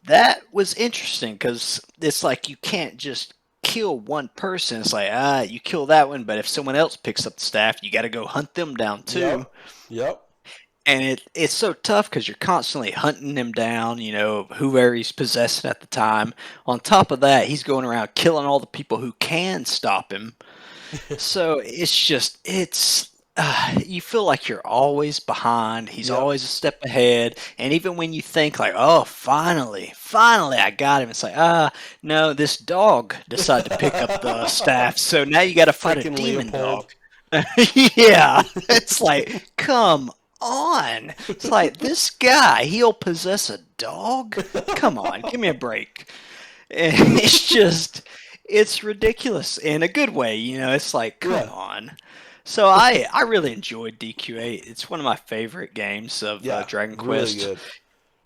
Speaker 2: That was interesting because it's like you can't just kill one person. It's like you kill that one, but if someone else picks up the staff, you got to go hunt them down too.
Speaker 1: Yep. Yep.
Speaker 2: And it's so tough because you're constantly hunting him down, whoever he's possessing at the time. On top of that, he's going around killing all the people who can stop him. So you feel like you're always behind. He's
Speaker 1: Yep.
Speaker 2: always a step ahead. And even when you think like, oh, finally, I got him. It's like, no, this dog decided to pick up the staff. So now you got to fight a
Speaker 1: Freaking
Speaker 2: demon
Speaker 1: Leopold.
Speaker 2: dog. Yeah. It's like, come on. It's like, this guy, he'll possess a dog? Come on, give me a break. And it's ridiculous in a good way, It's like, come
Speaker 1: Yeah.
Speaker 2: on. So I really enjoyed DQ8. It's one of my favorite games of
Speaker 1: Yeah.
Speaker 2: Dragon
Speaker 1: Really
Speaker 2: Quest.
Speaker 1: good.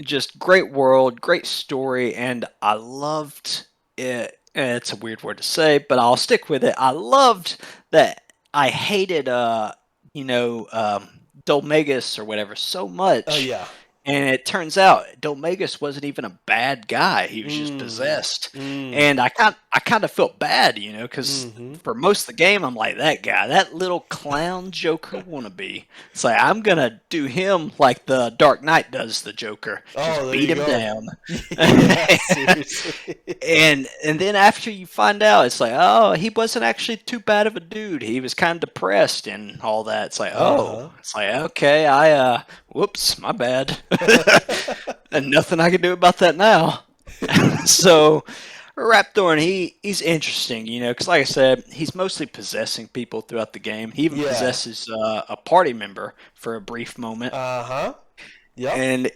Speaker 2: Just great world, great story, and I loved it. It's a weird word to say, but I'll stick with it. I loved that I hated, Dolmegus or whatever so
Speaker 1: Oh
Speaker 2: much.
Speaker 1: yeah.
Speaker 2: And it turns out Dolmegus wasn't even a bad guy. He was just
Speaker 1: Mm.
Speaker 2: possessed.
Speaker 1: Mm.
Speaker 2: And I kind of felt bad, because
Speaker 1: Mm-hmm.
Speaker 2: for most of the game, I'm like, that guy, that little clown Joker wannabe. It's like, I'm going to do him like the Dark Knight does the Joker.
Speaker 1: Oh,
Speaker 2: Just
Speaker 1: there
Speaker 2: beat
Speaker 1: you
Speaker 2: him
Speaker 1: go.
Speaker 2: down.
Speaker 1: Yeah. Seriously.
Speaker 2: And then after you find out, it's like, oh, he wasn't actually too bad of a dude. He was kind of depressed and all that. It's like,
Speaker 1: Uh-huh.
Speaker 2: oh, it's like, okay, whoops, my bad. And nothing I can do about that now. So, Rapthorn, he's interesting, because like I said, he's mostly possessing people throughout the game. He even
Speaker 1: Yeah.
Speaker 2: possesses a party member for a brief moment.
Speaker 1: Uh-huh. Yep.
Speaker 2: And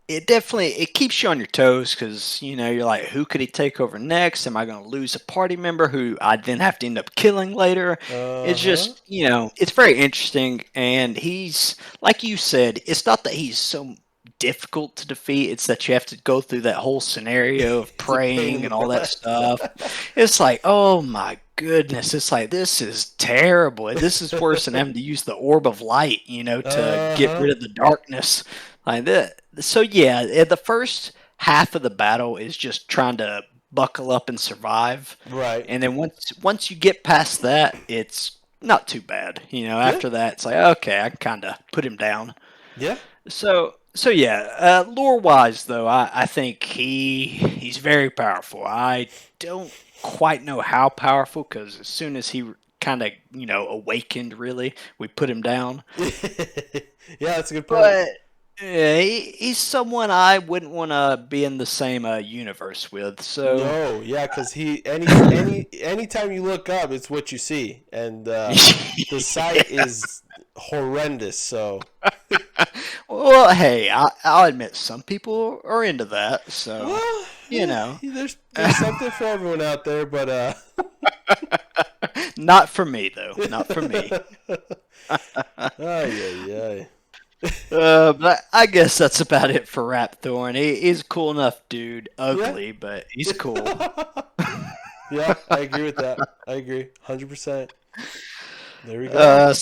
Speaker 2: it keeps you on your toes because you're like, who could he take over next? Am I going to lose a party member who I then have to end up killing later? It's
Speaker 1: Uh-huh.
Speaker 2: just it's very interesting, and he's like you said, it's not that he's so difficult to defeat, it's that you have to go through that whole scenario of
Speaker 1: It's a pain in
Speaker 2: praying
Speaker 1: the
Speaker 2: and all that
Speaker 1: butt.
Speaker 2: stuff. It's like, oh my goodness, it's like, this is terrible. This is worse than having to use the orb of light, to get
Speaker 1: Uh-huh.
Speaker 2: rid of the darkness like that. So yeah, the first half of the battle is just trying to buckle up and survive,
Speaker 1: Right.
Speaker 2: and then once you get past that, it's not too bad.
Speaker 1: Yeah,
Speaker 2: After that, it's like, okay, I can kind of put him down.
Speaker 1: yeah.
Speaker 2: So yeah, lore wise though, I think he's very powerful. I don't quite know how powerful because as soon as he kind of awakened, really, we put him down.
Speaker 1: Yeah, that's a good point.
Speaker 2: But yeah, he's someone I wouldn't want to be in the same universe with. So
Speaker 1: No, yeah, because anytime you look up, it's what you see, and the sight
Speaker 2: yeah.
Speaker 1: is horrendous. So,
Speaker 2: Well, hey, I'll admit some people are into that. So
Speaker 1: well,
Speaker 2: you know,
Speaker 1: there's something for everyone out there, but
Speaker 2: not for me though. Not for me.
Speaker 1: ay, ay, ay.
Speaker 2: But I guess that's about it for Rapthorn. He's a cool enough dude.
Speaker 1: Yeah.
Speaker 2: Ugly, but he's cool.
Speaker 1: Yeah, I agree with that. I agree, 100%. There we go.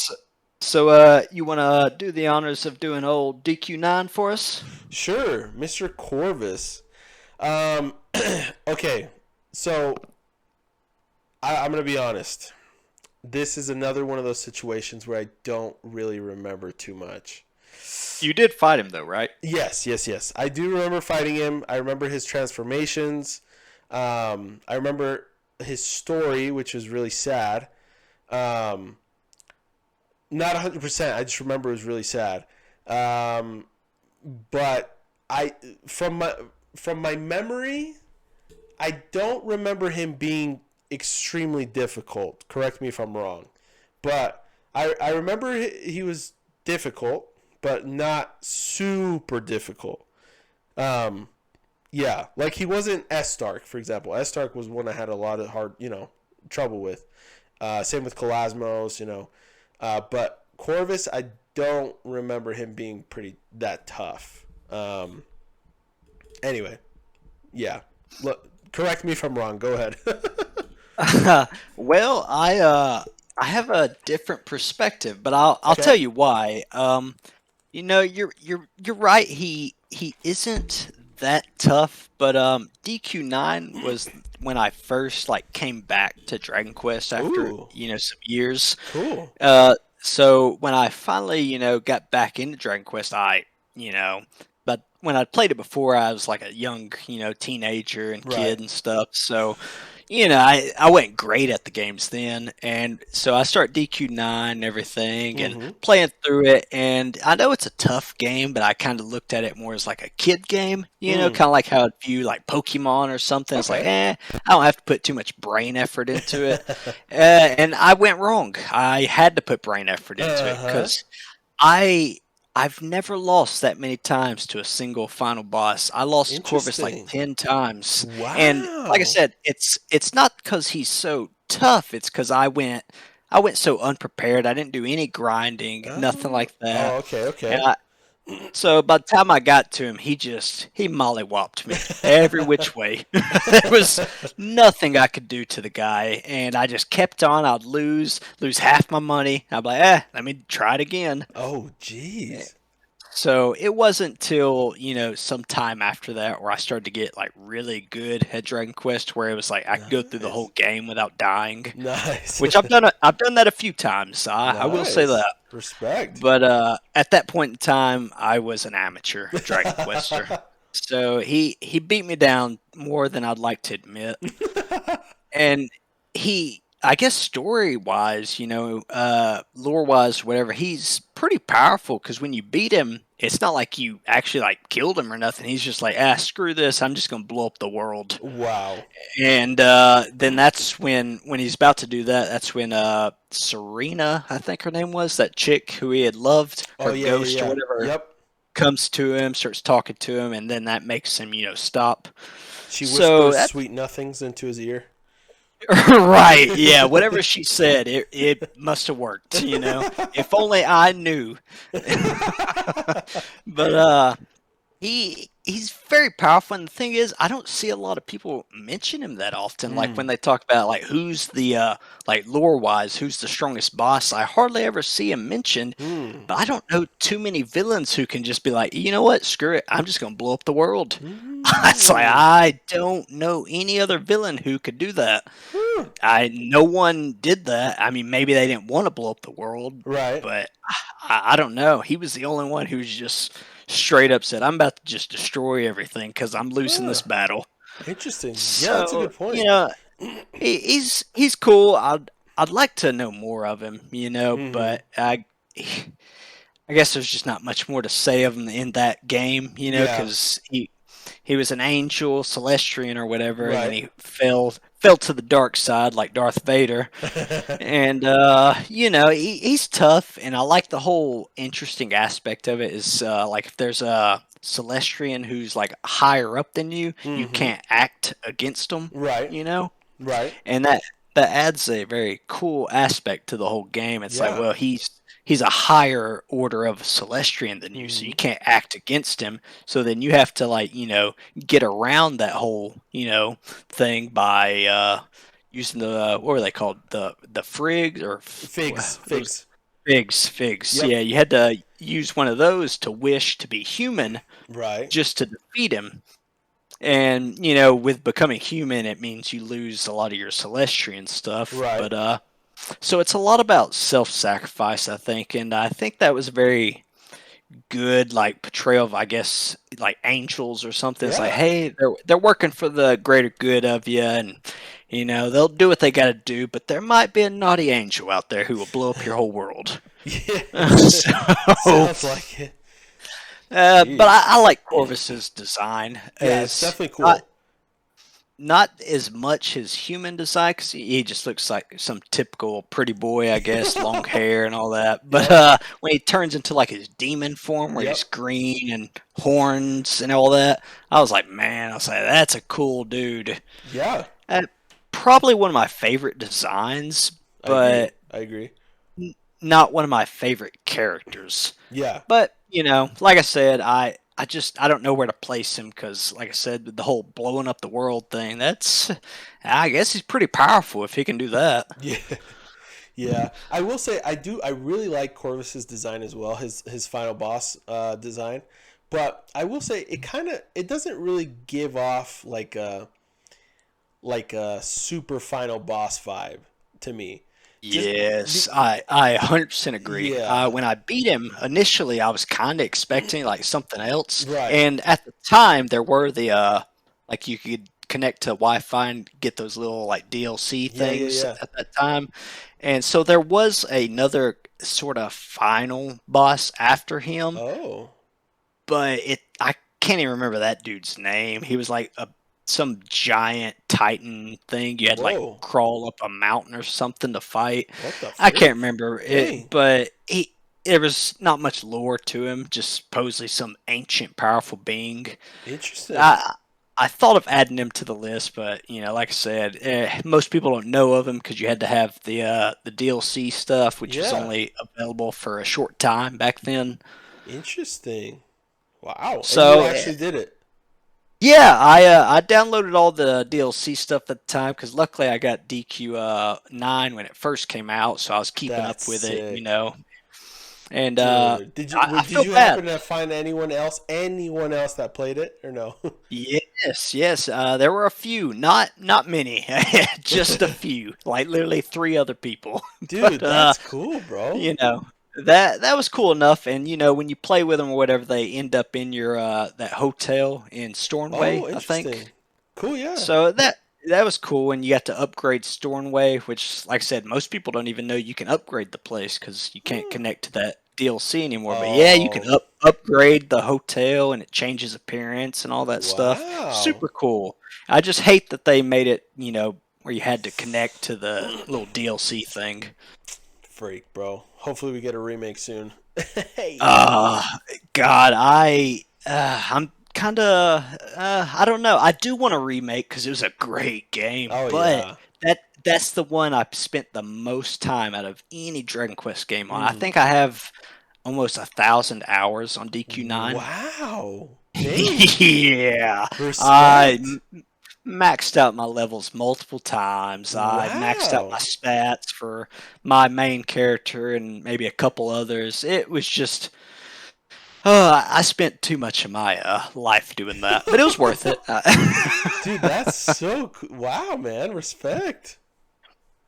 Speaker 2: So, you want to do the honors of doing old DQ9 for us?
Speaker 1: Sure, Mr. Corvus. Um, okay, so I'm gonna be honest. This is another one of those situations where I don't really remember too much.
Speaker 2: You did fight him though, right?
Speaker 1: Yes, yes, yes. I do remember fighting him. I remember his transformations. I remember his story, which was really sad. Um, Not 100%. I just remember it was really sad. Um, but I from my memory, I don't remember him being extremely difficult. Correct me if I'm wrong, but I remember he was difficult, but not super difficult. Um, yeah, like he wasn't S Stark, for example. S Stark was one I had a lot of hard, trouble with. Same with Kalasmos, but Corvus, I don't remember him being pretty that tough. Anyway, yeah. Look, correct me if I'm wrong. Go ahead.
Speaker 2: Well, I have a different perspective, but I'll
Speaker 1: Okay.
Speaker 2: tell you why. You're right. He isn't that tough, but DQ9 was when I first like came back to Dragon Quest after
Speaker 1: Ooh,
Speaker 2: some years.
Speaker 1: cool.
Speaker 2: So when I finally got back into Dragon Quest, but when I played it before, I was like a young teenager and
Speaker 1: Right.
Speaker 2: kid and stuff. So I wasn't great at the games then, and so I start DQ9 and everything, and
Speaker 1: Mm-hmm.
Speaker 2: playing through it. And I know it's a tough game, but I kind of looked at it more as like a kid game,
Speaker 1: Mm.
Speaker 2: kind of like how I'd view like Pokemon or something. It's like,
Speaker 1: Okay.
Speaker 2: I don't have to put too much brain effort into it. And I went wrong. I had to put brain effort into it
Speaker 1: Uh-huh.
Speaker 2: because I I've never lost that many times to a single final boss. I lost Corvus like
Speaker 1: Interesting.
Speaker 2: 10 times, and like I
Speaker 1: Wow.
Speaker 2: said, it's not because he's so tough. It's because I went so unprepared. I didn't do any grinding, nothing
Speaker 1: Oh.
Speaker 2: like that,
Speaker 1: Oh. Okay.
Speaker 2: and
Speaker 1: Okay.
Speaker 2: so by the time I got to him, he mollywopped me every which way. There was nothing I could do to the guy, and I just kept on. I'd lose half my money. I'd be like, let me try it again.
Speaker 1: Oh. Jeez.
Speaker 2: So it wasn't till, some time after that where I started to get like really good at Dragon Quest where it was like I could go through the whole
Speaker 1: Nice.
Speaker 2: game without dying.
Speaker 1: Nice.
Speaker 2: Which I've done that a few times. I will say
Speaker 1: Nice.
Speaker 2: that.
Speaker 1: Respect.
Speaker 2: But at that point in time I was an amateur Dragon Quester. So he beat me down more than I'd like to admit. And I guess story wise, lore wise, whatever, he's pretty powerful because when you beat him, it's not like you actually like killed him or nothing. He's just like, screw this, I'm just gonna blow up the world.
Speaker 1: Wow.
Speaker 2: And then that's when he's about to do that. That's when Serena, I think her name was, that chick who he had loved,
Speaker 1: Oh
Speaker 2: her
Speaker 1: yeah, yeah,
Speaker 2: ghost or
Speaker 1: yeah.
Speaker 2: whatever,
Speaker 1: Yep.
Speaker 2: comes to him, starts talking to him, and then that makes him, stop.
Speaker 1: She
Speaker 2: So
Speaker 1: whispers
Speaker 2: that's
Speaker 1: sweet nothings into his ear.
Speaker 2: right, yeah. Whatever she said, it must have worked. If only I knew. But He's very powerful, and the thing is, I don't see a lot of people mention him that often. Like when
Speaker 1: Mm.
Speaker 2: they talk about like who's the like lore wise, who's the strongest boss, I hardly ever see him mentioned.
Speaker 1: Mm.
Speaker 2: But I don't know too many villains who can just be like, you know what, screw it, I'm just gonna blow up the world. It's like
Speaker 1: Mm.
Speaker 2: I don't know any other villain who could do that.
Speaker 1: Huh.
Speaker 2: No one did that. I mean, maybe they didn't want to blow up the world,
Speaker 1: Right.
Speaker 2: but I don't know. He was the only one who was just straight up said, "I'm about to just destroy everything because I'm losing
Speaker 1: Huh.
Speaker 2: this battle."
Speaker 1: Interesting. Yeah, that's a
Speaker 2: So
Speaker 1: good point.
Speaker 2: you know, he's cool. I'd like to know more of him,
Speaker 1: Mm-hmm.
Speaker 2: but I guess there's just not much more to say of him in that game,
Speaker 1: Yeah.
Speaker 2: because he was an angel, Celestian or whatever, and then
Speaker 1: Right.
Speaker 2: he fell to the dark side like Darth Vader. And he's tough, and I like the whole interesting aspect of it. Is like if there's a Celestian who's like higher up than you
Speaker 1: Mm-hmm.
Speaker 2: can't act against them,
Speaker 1: Right.
Speaker 2: you know,
Speaker 1: Right.
Speaker 2: and that adds a very cool aspect to the whole game. It's like,
Speaker 1: Yeah.
Speaker 2: well, he's a higher order of Celestian than you, so
Speaker 1: Mm-hmm.
Speaker 2: you can't act against him. So then you have to like get around that whole thing by using the what were they called, the frigs or
Speaker 1: Figs.
Speaker 2: those
Speaker 1: Figs.
Speaker 2: figs.
Speaker 1: Yep.
Speaker 2: Yeah, you had to use one of those to wish to be human
Speaker 1: Right.
Speaker 2: just to defeat him. And with becoming human, it means you lose a lot of your Celestian stuff.
Speaker 1: Right.
Speaker 2: But so it's a lot about self-sacrifice, I think, and I think that was very good, like portrayal of, I guess, like angels or something. It's like,
Speaker 1: Yeah.
Speaker 2: hey, they're working for the greater good of you, and they'll do what they got to do, but there might be a naughty angel out there who will blow up your whole world.
Speaker 1: Yeah.
Speaker 2: So,
Speaker 1: Sounds like it.
Speaker 2: but
Speaker 1: Jeez.
Speaker 2: I like Corvus's design
Speaker 1: Yeah, it's
Speaker 2: as
Speaker 1: definitely
Speaker 2: not
Speaker 1: cool.
Speaker 2: not as much his human design, because he just looks like some typical pretty boy, I guess, long hair and all that. But
Speaker 1: Yep.
Speaker 2: when he turns into like his demon form, where he's
Speaker 1: Yep.
Speaker 2: green and horns and all that, I was like, man, I was like, that's a cool dude.
Speaker 1: Yeah.
Speaker 2: Uh, Probably one of my favorite designs,
Speaker 1: I agree.
Speaker 2: but
Speaker 1: I agree.
Speaker 2: not one of my favorite characters.
Speaker 1: Yeah.
Speaker 2: But like I said, I don't know where to place him because, like I said, the whole blowing up the world thing. I guess he's pretty powerful if he can do that.
Speaker 1: Yeah. Yeah. I will say I really like Corvus's design as well, his final boss design. But I will say it doesn't really give off like a super final boss vibe to me. Just
Speaker 2: Yes,
Speaker 1: be,
Speaker 2: I 100% agree.
Speaker 1: yeah.
Speaker 2: When I beat him initially, I was kind of expecting like something else,
Speaker 1: Right.
Speaker 2: and at the time there were the like you could connect to Wi-Fi and get those little like DLC
Speaker 1: Yeah, yeah,
Speaker 2: things
Speaker 1: yeah.
Speaker 2: at that time, and so there was another sort of final boss after him,
Speaker 1: Oh.
Speaker 2: but I can't even remember that dude's name. He was like some giant titan thing. You had to like
Speaker 1: Whoa.
Speaker 2: crawl up a mountain or something to fight.
Speaker 1: What the
Speaker 2: I
Speaker 1: frick?
Speaker 2: can't remember
Speaker 1: Dang.
Speaker 2: it, but there was not much lore to him. Just supposedly some ancient, powerful being.
Speaker 1: Interesting.
Speaker 2: I I thought of adding him to the list, but like I said, most people don't know of him because you had to have the DLC stuff, which was
Speaker 1: Yeah.
Speaker 2: only available for a short time back then.
Speaker 1: Interesting. Wow. And you
Speaker 2: So
Speaker 1: actually did it.
Speaker 2: yeah, I downloaded all the DLC stuff at the time because luckily I got DQ 9 when it first came out, so I was keeping
Speaker 1: That's
Speaker 2: up with it,
Speaker 1: sick.
Speaker 2: And
Speaker 1: Dude,
Speaker 2: I
Speaker 1: did
Speaker 2: feel
Speaker 1: you
Speaker 2: bad.
Speaker 1: happen to find anyone else that played it or no?
Speaker 2: Yes. There were a few, not many, just a few, like literally three other people. But
Speaker 1: Dude, that's cool, bro.
Speaker 2: you know that was cool enough, and when you play with them or whatever, they end up in your that hotel in Stornway,
Speaker 1: Oh,
Speaker 2: I think.
Speaker 1: interesting. Cool, yeah.
Speaker 2: So that was cool, and you got to upgrade Stornway, which, like I said, most people don't even know you can upgrade the place because you can't
Speaker 1: Hmm.
Speaker 2: connect to that DLC anymore. But yeah, you can
Speaker 1: Oh,
Speaker 2: upgrade the hotel, and it changes appearance and all that stuff.
Speaker 1: wow.
Speaker 2: Super cool. I just hate that they made it, where you had to connect to the little DLC thing.
Speaker 1: Freak, bro. Hopefully we get a remake soon. Hey.
Speaker 2: Uh, God, I'm kind of I don't know. I do want a remake because it was a great game,
Speaker 1: Oh
Speaker 2: but
Speaker 1: yeah.
Speaker 2: that's the one I've spent the most time out of any Dragon Quest game on. I
Speaker 1: Hmm.
Speaker 2: think I have almost 1,000 hours on DQ9.
Speaker 1: Wow. Insane.
Speaker 2: Yeah, I
Speaker 1: Respect.
Speaker 2: maxed out my levels multiple times. I maxed out my
Speaker 1: Wow.
Speaker 2: stats for my main character and maybe a couple others. It was just, I spent too much of my life doing that, but it was worth it.
Speaker 1: Dude, that's so cool. Wow, man. Respect.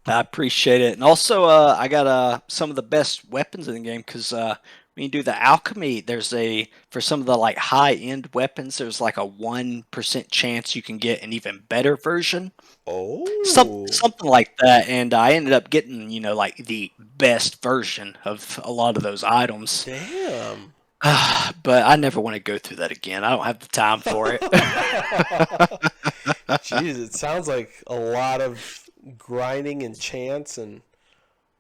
Speaker 2: I appreciate it, and also I got some of the best weapons in the game because when you do the alchemy, there's a for some of the like high end weapons, there's like a 1% chance you can get an even better version.
Speaker 1: Oh,
Speaker 2: Something like that, and I ended up getting like the best version of a lot of those items.
Speaker 1: damn.
Speaker 2: But I never want to go through that again. I don't have the time for it.
Speaker 1: Jeez, it sounds like a lot of grinding and chance and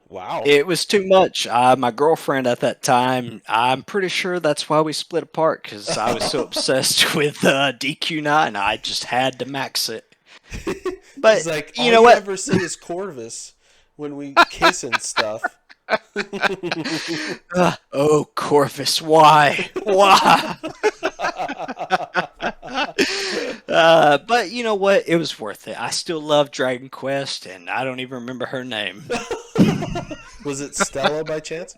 Speaker 1: wow.
Speaker 2: It was too much. My girlfriend at that time, I'm pretty sure that's why we split apart because I was so obsessed with DQ9. I just had to max it. But
Speaker 1: She's like,
Speaker 2: you
Speaker 1: all
Speaker 2: know
Speaker 1: you
Speaker 2: what?
Speaker 1: ever say is Corvus when we kiss and stuff.
Speaker 2: Oh, Corvus, why? Why? But you know what? It was worth it. I still love Dragon Quest, and I don't even remember her name.
Speaker 1: Was it Stella by chance?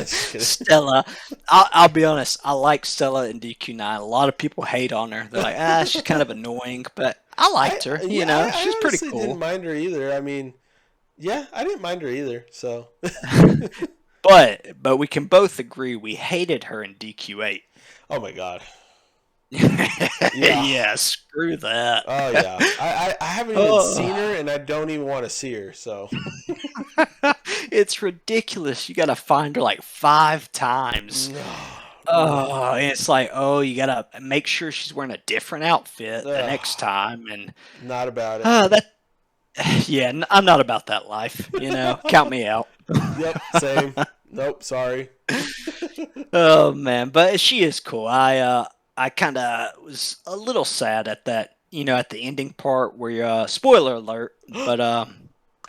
Speaker 1: Just kidding.
Speaker 2: Stella. I'll be honest. I like Stella in DQ9. A lot of people hate on her. They're like, she's kind of annoying, but I liked her.
Speaker 1: Yeah,
Speaker 2: She's
Speaker 1: I
Speaker 2: pretty
Speaker 1: honestly didn't
Speaker 2: cool.
Speaker 1: mind her either. I mean, yeah, I didn't mind her either. So,
Speaker 2: But we can both agree we hated her in DQ8.
Speaker 1: oh my god, yeah,
Speaker 2: Yeah, screw that.
Speaker 1: oh yeah. I haven't even seen
Speaker 2: Oh,
Speaker 1: her, and I don't even want to see her. So,
Speaker 2: it's ridiculous. You gotta find her like 5 times.
Speaker 1: no, no,
Speaker 2: Oh, and it's like, oh, you gotta make sure she's wearing a different outfit the
Speaker 1: ugh,
Speaker 2: next time, and
Speaker 1: not about it.
Speaker 2: that, yeah, I'm not about that life. Count me out.
Speaker 1: Yep, same. Nope, sorry.
Speaker 2: Oh man, but she is cool. I kind of was a little sad at that, at the ending part where spoiler alert, but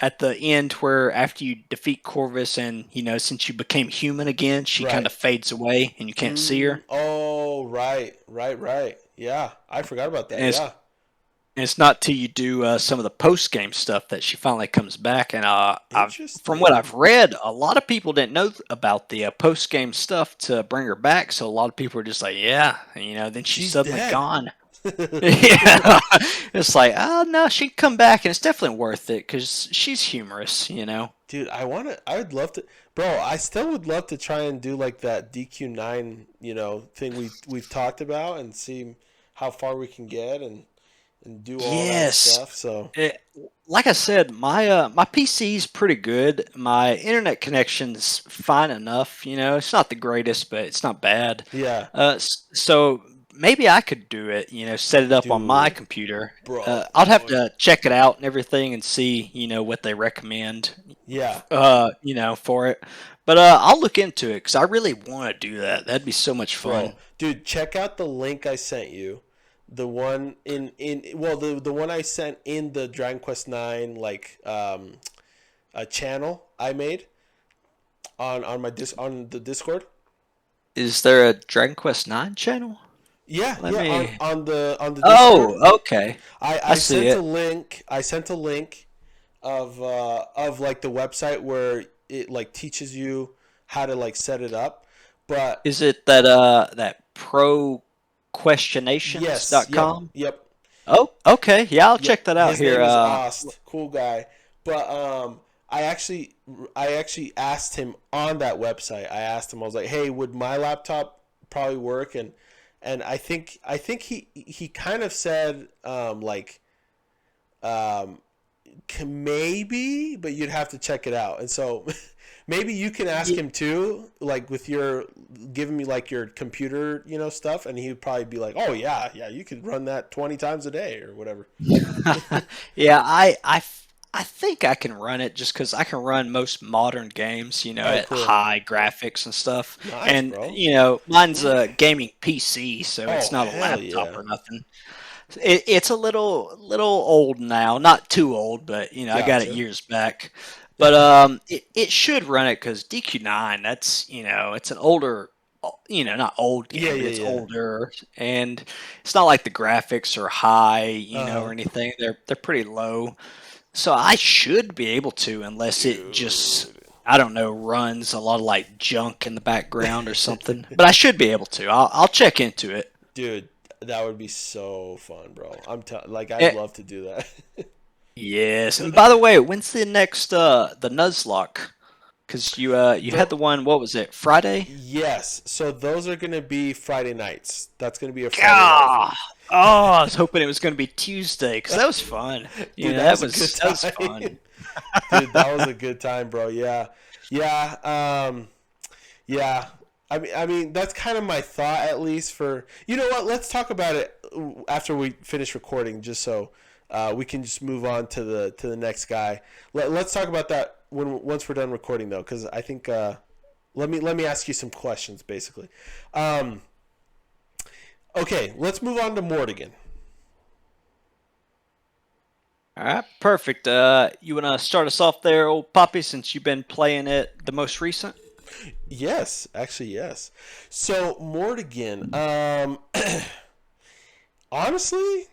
Speaker 2: at the end where after you defeat Corvus and since you became human again, she kind
Speaker 1: Right.
Speaker 2: of fades away and you can't see her.
Speaker 1: Oh, right, right, right. Yeah, I forgot about
Speaker 2: And
Speaker 1: that. Yeah,
Speaker 2: it's not till you do some of the post game stuff that she finally comes back. And from what I've
Speaker 1: interesting.
Speaker 2: read, a lot of people didn't know about the post game stuff to bring her back. So a lot of people are just like, yeah, then she's
Speaker 1: She's
Speaker 2: suddenly
Speaker 1: dead.
Speaker 2: gone. Yeah, it's like, oh no, she'd come back, and it's definitely worth it because she's humorous.
Speaker 1: Dude, I would love to, bro. I still would love to try and do like that DQ9, thing we've talked about, and see how far we can get, and do all that
Speaker 2: Yes.
Speaker 1: stuff. So
Speaker 2: Like I said, my PC's pretty good. My internet connection's fine enough. It's not the greatest, but it's not bad.
Speaker 1: yeah,
Speaker 2: So maybe I could do it. Set it up on my
Speaker 1: dude,
Speaker 2: computer.
Speaker 1: bro,
Speaker 2: I'd
Speaker 1: that
Speaker 2: have
Speaker 1: would,
Speaker 2: to check it out and everything and see what they recommend.
Speaker 1: yeah,
Speaker 2: For it. But I'll look into it because I really want to do that. That'd be so much
Speaker 1: bro,
Speaker 2: fun.
Speaker 1: dude, check out the link I sent you. The one in well, the one I sent in the Dragon Quest Nine like a channel I made on the Discord.
Speaker 2: Is there a Dragon Quest 9 channel?
Speaker 1: Yeah,
Speaker 2: Let
Speaker 1: yeah,
Speaker 2: me.
Speaker 1: on the Discord.
Speaker 2: Oh, okay. I
Speaker 1: I
Speaker 2: see
Speaker 1: sent a
Speaker 2: it.
Speaker 1: link. I sent a link of like the website where it like teaches you how to like set it up. But
Speaker 2: Is it that
Speaker 1: yes, yep,
Speaker 2: proquestinations.com?
Speaker 1: yep,
Speaker 2: Oh, okay. Yeah, I'll
Speaker 1: yep.
Speaker 2: check that out
Speaker 1: His
Speaker 2: here.
Speaker 1: name is Ost, cool guy. But I actually asked him on that website. I asked him. I was like, "Hey, would my laptop probably work?" And I think he kind of said like um, maybe, but you'd have to check it out. And so maybe you can ask
Speaker 2: Ye-
Speaker 1: him too, like with your giving me like your computer, stuff, and he'd probably be like, "Oh yeah, yeah, you could run that 20 times a day or whatever."
Speaker 2: Yeah, I think I can run it just because I can run most modern games,
Speaker 1: Oh,
Speaker 2: at
Speaker 1: cool,
Speaker 2: high graphics and stuff.
Speaker 1: nice,
Speaker 2: And
Speaker 1: bro.
Speaker 2: mine's a gaming PC, so
Speaker 1: Oh
Speaker 2: it's not a
Speaker 1: hell
Speaker 2: laptop
Speaker 1: yeah,
Speaker 2: or nothing. It's a little old now, not too old, but I got it
Speaker 1: gotcha.
Speaker 2: years back. But it should run it because DQ9. That's it's an older. not old
Speaker 1: Yeah,
Speaker 2: game, but it's
Speaker 1: yeah,
Speaker 2: older, and it's not like the graphics are high,
Speaker 1: yeah.
Speaker 2: or anything. They're pretty low. So I should be able to, unless it just,
Speaker 1: Dude.
Speaker 2: I don't know, runs a lot of like junk in the background or something. But I should be able to. I'll check into it.
Speaker 1: Dude, that would be so fun, bro. Like I'd
Speaker 2: Eh,
Speaker 1: love to do that.
Speaker 2: yes. And by the way, when's the next the Nuzlocke? Because you
Speaker 1: The
Speaker 2: had the one. What was it? Friday?
Speaker 1: Yes, so those are gonna be Friday nights. That's gonna be a Friday night
Speaker 2: God.
Speaker 1: thing.
Speaker 2: Oh, I was hoping it was going to be Tuesday because that was fun.
Speaker 1: Dude, that
Speaker 2: That
Speaker 1: was a good
Speaker 2: was
Speaker 1: time.
Speaker 2: fun.
Speaker 1: Dude, that was a good time, bro. Yeah. Yeah, yeah. I mean that's kind of my thought at least for. You know what? Let's talk about it after we finish recording just so we can just move on to the next guy. Let's talk about that once we're done recording though cuz I think let me ask you some questions basically. Um Okay, let's move on to Mortigan.
Speaker 2: All right, perfect. You want to start us off there, old Poppy, since you've been playing it the most recent?
Speaker 1: Yes, actually, yes. So Mortigan, honestly,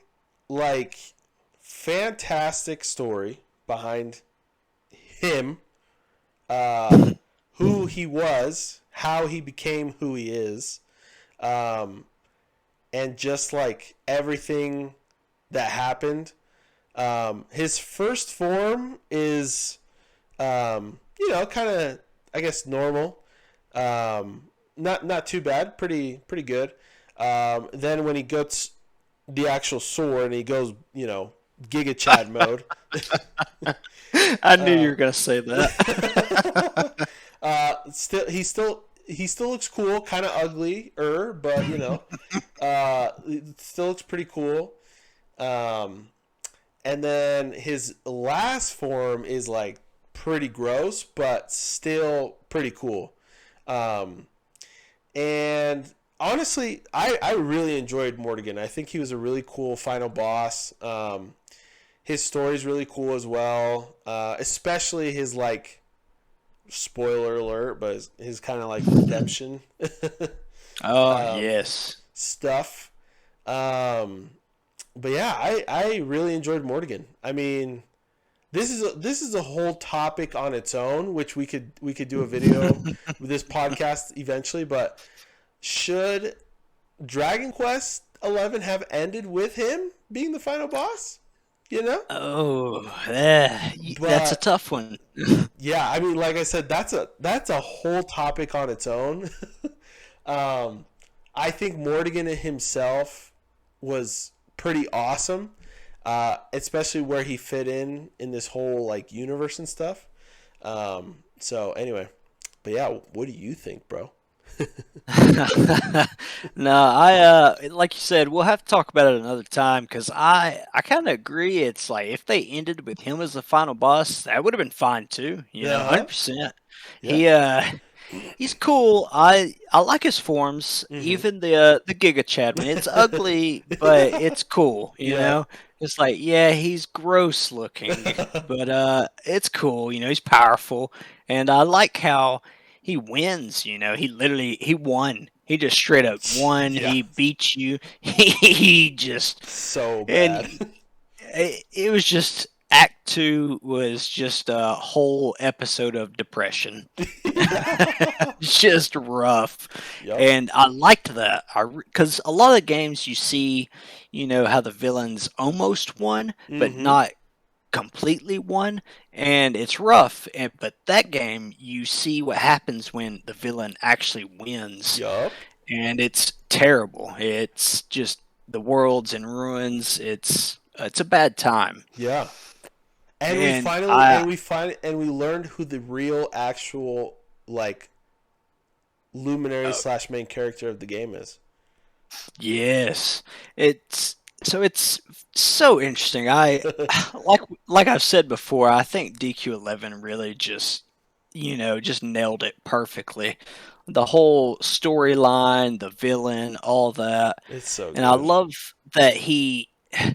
Speaker 1: like, fantastic story behind him, uh, who he was, how he became who he is, um, and just like everything that happened. His first form is, kind of, I guess, normal. Not too bad. Pretty good. Then when he gets the actual sword and he goes, Giga Chad mode.
Speaker 2: I knew you
Speaker 1: uh,
Speaker 2: were going to say that.
Speaker 1: Still looks cool. Kind of ugly, but it still looks pretty cool. Um, and then his last form is like pretty gross, but still pretty cool. Um, and honestly, I really enjoyed Mortigan. I think he was a really cool final boss. His story's really cool as well, especially his like spoiler alert, but his kind of like redemption
Speaker 2: Oh,
Speaker 1: um,
Speaker 2: yes.
Speaker 1: stuff. Um, but yeah, I really enjoyed Mortigan. I mean, this is a whole topic on its own, which we could do a video with this podcast eventually. But should Dragon Quest 11 have ended with him being the final boss? You know,
Speaker 2: Oh, yeah, that's a
Speaker 1: but
Speaker 2: tough one.
Speaker 1: yeah, I mean, like I said, that's a whole topic on its own. um, I think Mortigan himself was pretty awesome, especially where he fit in this whole like universe and stuff. So anyway, but yeah, what do you think, bro?
Speaker 2: No, like you said, we'll have to talk about it another time because I kind of agree. It's like if they ended with him as the final boss, that would have been fine too.
Speaker 1: Uh huh.
Speaker 2: 100%.
Speaker 1: Yeah.
Speaker 2: He he's cool. I like his forms,
Speaker 1: Mm-hmm.
Speaker 2: even the Giga Chadman. It's ugly, but it's cool.
Speaker 1: Yeah.
Speaker 2: It's like yeah, he's gross looking, but it's cool. He's powerful, and I like how he wins. He won. He just straight up won.
Speaker 1: Yeah.
Speaker 2: He beat you. He just
Speaker 1: So
Speaker 2: and
Speaker 1: bad.
Speaker 2: it was just Act Two was just a whole episode of depression. Just rough,
Speaker 1: Yep.
Speaker 2: and I liked that. Because a lot of games you see, how the villains almost won, but
Speaker 1: Mm-hmm.
Speaker 2: not completely won, and it's rough. But that game, you see what happens when the villain actually wins,
Speaker 1: Yup.
Speaker 2: and it's terrible. It's just the world's in ruins. It's a bad time,
Speaker 1: Yeah. And we
Speaker 2: and
Speaker 1: finally
Speaker 2: I
Speaker 1: and we find and we learned who the real actual like luminary slash main character of the game is.
Speaker 2: yes, it's so interesting. I like I've said before. I think DQ11 really just nailed it perfectly. The whole storyline, the villain, all that,
Speaker 1: It's so
Speaker 2: and I
Speaker 1: good.
Speaker 2: love that he.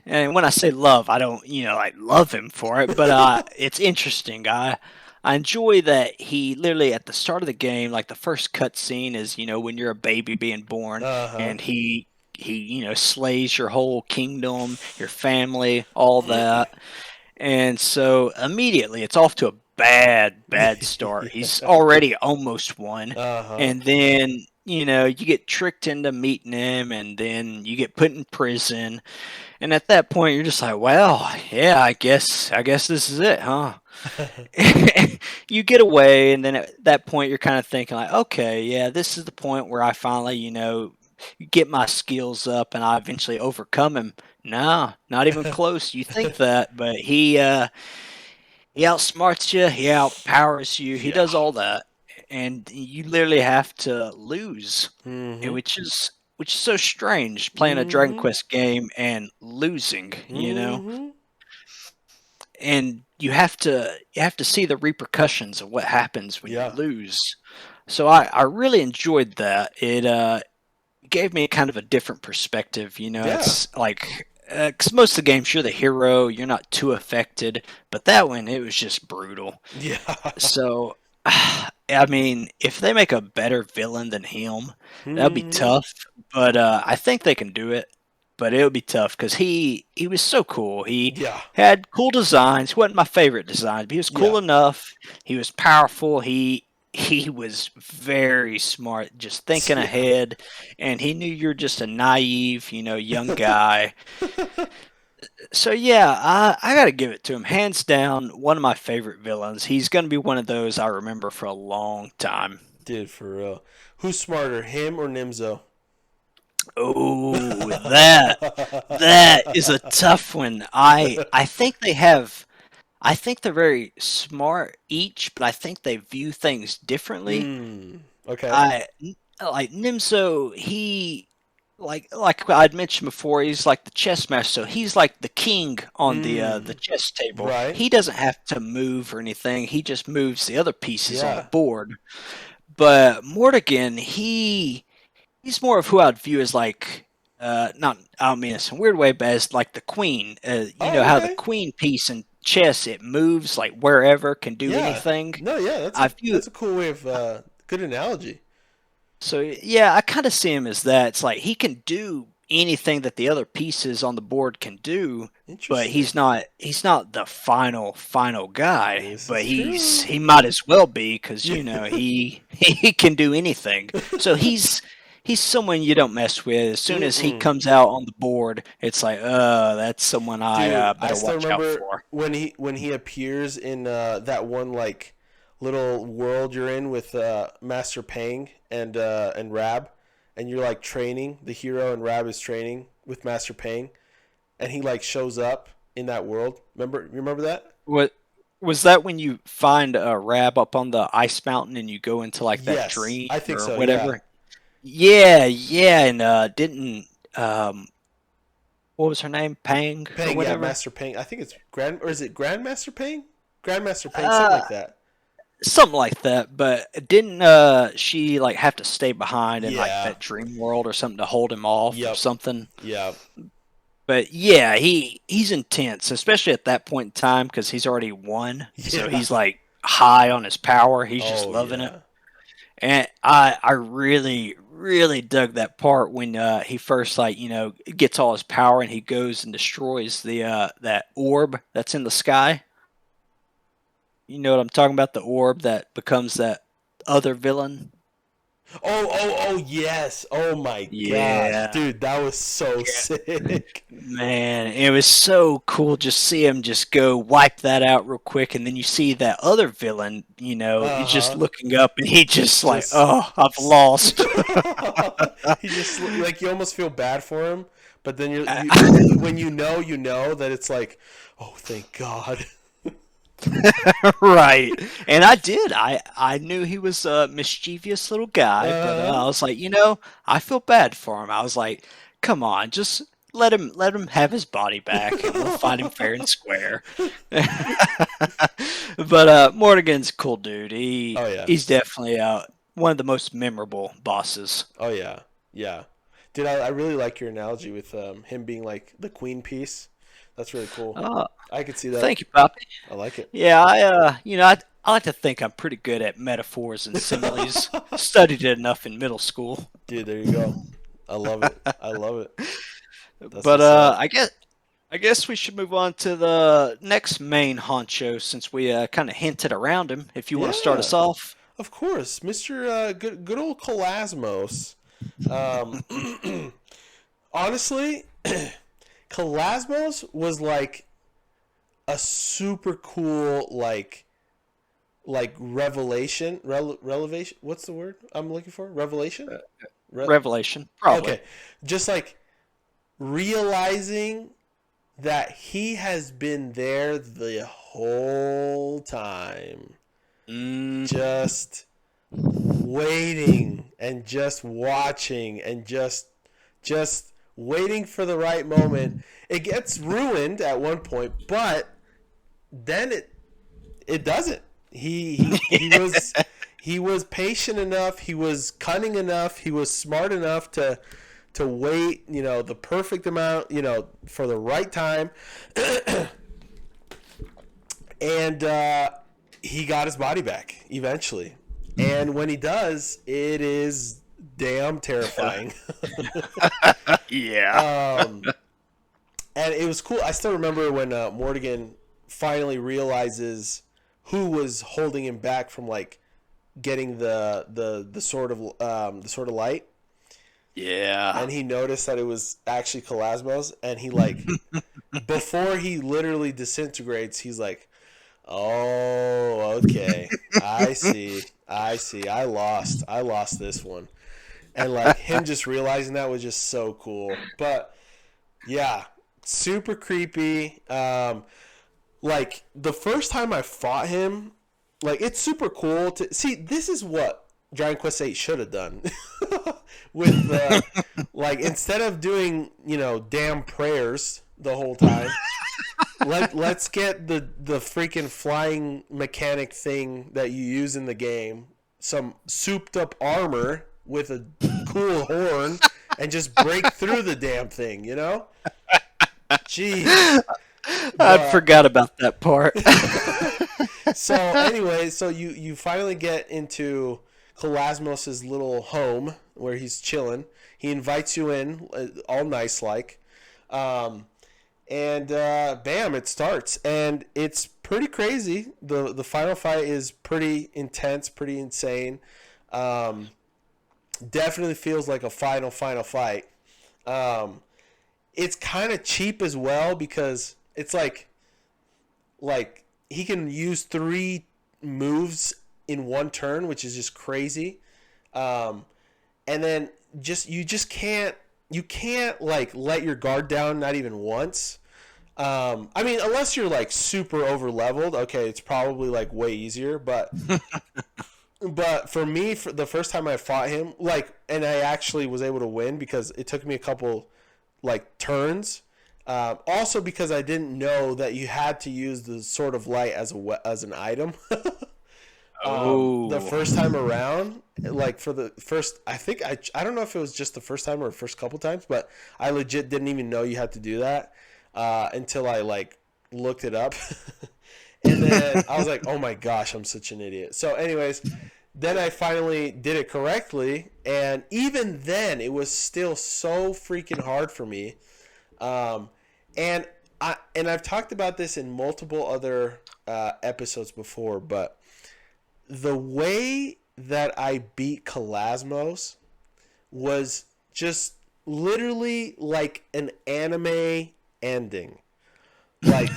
Speaker 2: And when I say love, I don't like love him for it, but it's interesting. I enjoy that he literally at the start of the game, like the first cutscene is, when you're a baby being born,
Speaker 1: Uh-huh.
Speaker 2: and he slays your whole kingdom, your family, all that. And so immediately it's off to a bad start. He's
Speaker 1: Yeah.
Speaker 2: already almost won.
Speaker 1: Uh-huh.
Speaker 2: And then, you get tricked into meeting him, and then you get put in prison. And at that point you're just like, well, yeah, I guess this is it, huh? You get away, and then at that point you're kind of thinking like, okay, yeah, this is the point where I finally, get my skills up and I eventually overcome him. No, not even close. You think that, but he outsmarts you, he outpowers you, he
Speaker 1: Yeah.
Speaker 2: does all that, and you literally have to lose,
Speaker 1: Mm-hmm.
Speaker 2: which is so strange playing a Dragon
Speaker 1: Mm-hmm.
Speaker 2: Quest game and losing,
Speaker 1: Mm-hmm.
Speaker 2: and you have to see the repercussions of what happens when you
Speaker 1: Yeah.
Speaker 2: lose. So I really enjoyed that. It gave me kind of a different perspective.
Speaker 1: Yeah.
Speaker 2: It's like because most of the games you're the hero, you're not too affected, but that one it was just brutal.
Speaker 1: Yeah.
Speaker 2: So I mean, if they make a better villain than him, that'd be
Speaker 1: Mm-hmm.
Speaker 2: tough. But I think they can do it. But it would be tough because he was so cool. He
Speaker 1: Yeah.
Speaker 2: had cool designs. He wasn't my favorite design, but he was
Speaker 1: Yeah.
Speaker 2: cool enough. He was powerful. He was very smart, just thinking
Speaker 1: Yeah.
Speaker 2: ahead, and he knew you're just a naive, young guy. So yeah, I got to give it to him, hands down. One of my favorite villains. He's going to be one of those I remember for a long time.
Speaker 1: Dude, for real. Who's smarter, him or Nimzo?
Speaker 2: Oh, that is a tough one. I think they have. I think they're very smart each, but I think they view things differently.
Speaker 1: Hmm. Okay.
Speaker 2: I like Nimso. He like I'd mentioned before. He's like the chess master. So he's like the king on the
Speaker 1: Hmm.
Speaker 2: chess table.
Speaker 1: Right.
Speaker 2: He doesn't have to move or anything. He just moves the other pieces on the
Speaker 1: Yeah.
Speaker 2: board. But Mortigan, he's more of who I'd view as like not I don't mean this in a weird way, but as like the queen. You know
Speaker 1: Oh,
Speaker 2: how the
Speaker 1: okay.
Speaker 2: queen piece in chess it moves like wherever, can do
Speaker 1: Yeah.
Speaker 2: anything.
Speaker 1: No, yeah, that's
Speaker 2: I
Speaker 1: a
Speaker 2: view
Speaker 1: that's a cool way of good analogy.
Speaker 2: So yeah, I kind of see him as that. It's like he can do anything that the other pieces on the board can do, but
Speaker 1: Interesting.
Speaker 2: he's not the final guy.
Speaker 1: This
Speaker 2: But
Speaker 1: is
Speaker 2: he's
Speaker 1: true.
Speaker 2: he might as well be because
Speaker 1: Yeah.
Speaker 2: he he can do anything. So he's someone you don't mess with. As soon as he
Speaker 1: Mm-mm.
Speaker 2: comes out on the board, it's like, that's someone I
Speaker 1: Dude, I
Speaker 2: better
Speaker 1: still
Speaker 2: watch out
Speaker 1: remember
Speaker 2: for.
Speaker 1: when he appears in that one like little world you're in with Master Pang and Rab, and you're like training the hero, and Rab is training with Master Pang, and he like shows up in that world. Remember that?
Speaker 2: What was that when you find a Rab up on the ice mountain and you go into like that
Speaker 1: Yes,
Speaker 2: dream
Speaker 1: I think
Speaker 2: or
Speaker 1: so. Yeah,
Speaker 2: whatever? Yeah, yeah, and didn't um what was her name? Pang or
Speaker 1: Pang. Yeah,
Speaker 2: whatever?
Speaker 1: Master Pang. I think it's Grand, or is it Grandmaster Pang? Grandmaster Pang, something
Speaker 2: Uh
Speaker 1: like that.
Speaker 2: Something like that, but didn't she like have to stay behind in like
Speaker 1: Yeah.
Speaker 2: that dream world or something to hold him off or
Speaker 1: Yep.
Speaker 2: something?
Speaker 1: Yeah.
Speaker 2: But yeah, he's intense, especially at that point in time because he's already won. So
Speaker 1: Yeah.
Speaker 2: he's like high on his power. He's just
Speaker 1: Oh
Speaker 2: loving it.
Speaker 1: yeah.
Speaker 2: And I really dug that part when he first like gets all his power and he goes and destroys the that orb that's in the sky. You know what I'm talking about? The orb that becomes that other villain.
Speaker 1: Oh, yes. Oh my gosh.
Speaker 2: Yeah,
Speaker 1: Dude, that was so sick.
Speaker 2: man, it was so cool. Just see him just go wipe that out real quick, and then you see that other villain. He's just
Speaker 1: Uh-huh.
Speaker 2: looking up, and he just like,
Speaker 1: Just
Speaker 2: oh, I've lost.
Speaker 1: he just like you almost feel bad for him, but then when you know that it's like, oh, thank God.
Speaker 2: Right. And I did. I knew he was a mischievous little guy, but
Speaker 1: Uh-huh.
Speaker 2: I was like, I feel bad for him. I was like, come on, just let him have his body back and we'll fight him fair and square. But Morrigan's a cool dude.
Speaker 1: Oh yeah.
Speaker 2: He's definitely one of the most memorable bosses.
Speaker 1: Oh yeah. Yeah. Dude, I really like your analogy with him being like the queen piece. That's really cool.
Speaker 2: Uh,
Speaker 1: I could see that.
Speaker 2: Thank you, Poppy.
Speaker 1: I like it.
Speaker 2: Yeah, I I like to think I'm pretty good at metaphors and similes. Studied it enough in middle school.
Speaker 1: Dude, there you go. I love it. I love it. That's
Speaker 2: But
Speaker 1: what's up.
Speaker 2: I guess we should move on to the next main honcho since we kind of hinted around him. If you want to start
Speaker 1: Yeah,
Speaker 2: us off.
Speaker 1: of course, Mister good old Kolasmos. Um, honestly, Kolasmos was like a super cool revelation. What's the word I'm looking for? Revelation.
Speaker 2: Revelation, probably.
Speaker 1: Okay, just like realizing that he has been there the whole time,
Speaker 2: Mm,
Speaker 1: just waiting and just watching and just waiting for the right moment. It gets ruined at one point, but then it doesn't. He was patient enough, he was cunning enough, he was smart enough to wait, the perfect amount, for the right time. And he got his body back eventually. And when he does, it is damn terrifying.
Speaker 2: yeah.
Speaker 1: And it was cool. I still remember when Mortigan finally realizes who was holding him back from like getting the sword of light.
Speaker 2: Yeah.
Speaker 1: And he noticed that it was actually Kolasmos, and he like before he literally disintegrates, he's like, "Oh, okay, I see, I lost this one," and like him just realizing that was just so cool. But yeah, super creepy. Like the first time I fought him, like it's super cool to see. This is what Dragon Quest VIII should have done. With like instead of doing damn prayers the whole time, let's get the freaking flying mechanic thing that you use in the game, some souped up armor with a cool horn, and just break through the damn thing, Jeez.
Speaker 2: I forgot about that part.
Speaker 1: So anyway, so you finally get into Kolasmos' little home where he's chilling. He invites you in, all nice like, and bam, it starts, and it's pretty crazy. The final fight is pretty intense, pretty insane. Definitely feels like a final fight. It's kind of cheap as well because it's like he can use 3 moves in one turn, which is just crazy. And then you can't like let your guard down, not even once. I mean, unless you're like super over leveled, okay, it's probably like way easier. But for me, for the first time I fought him, like, and I actually was able to win because it took me a couple like turns. Also because I didn't know that you had to use the Sword of Light as an item. The first time around, like for the first, I don't know if it was just the first time or the first couple times, but I legit didn't even know you had to do that until I like looked it up. And then I was like, oh my gosh, I'm such an idiot. So anyways, then I finally did it correctly, and even then it was still so freaking hard for me. And I've talked about this in multiple other episodes before, but the way that I beat Kolasmos was just literally like an anime ending. Like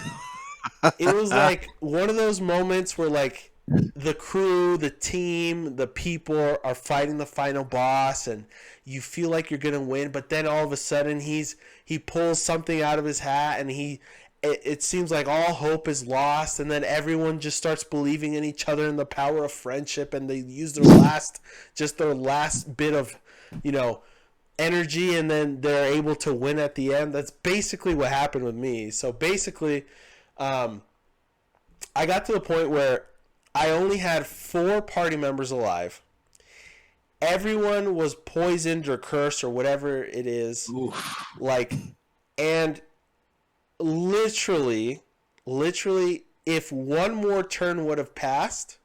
Speaker 1: it was like one of those moments where like the crew, the team, the people are fighting the final boss, and you feel like you're gonna win, but then all of a sudden he pulls something out of his hat, and it seems like all hope is lost, and then everyone just starts believing in each other and the power of friendship, and they use their last bit of energy, and then they're able to win at the end. That's basically what happened with me. So basically, I got to the point where I only had 4 party members alive. Everyone was poisoned or cursed or whatever it is.
Speaker 2: Oof.
Speaker 1: Like, and literally, if one more turn would have passed,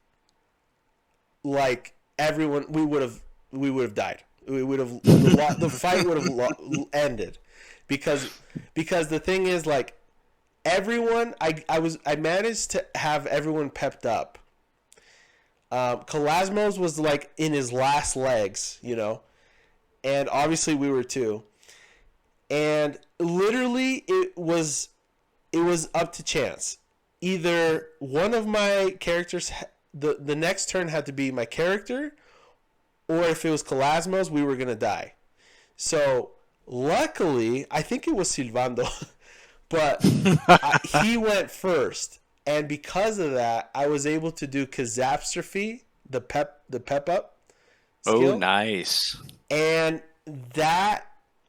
Speaker 1: like everyone, we would have died. We would have the fight would have ended because the thing is like everyone I managed to have everyone pepped up. Kalasmos was like in his last legs, and obviously we were too. And literally it was up to chance. Either one of my characters, the next turn had to be my character, or if it was Kalasmos, we were gonna die. So luckily, I think it was Silvando, but he went first, and because of that, I was able to do Kazapstrophe, the pep up
Speaker 2: Oh,
Speaker 1: skill,
Speaker 2: nice.
Speaker 1: and that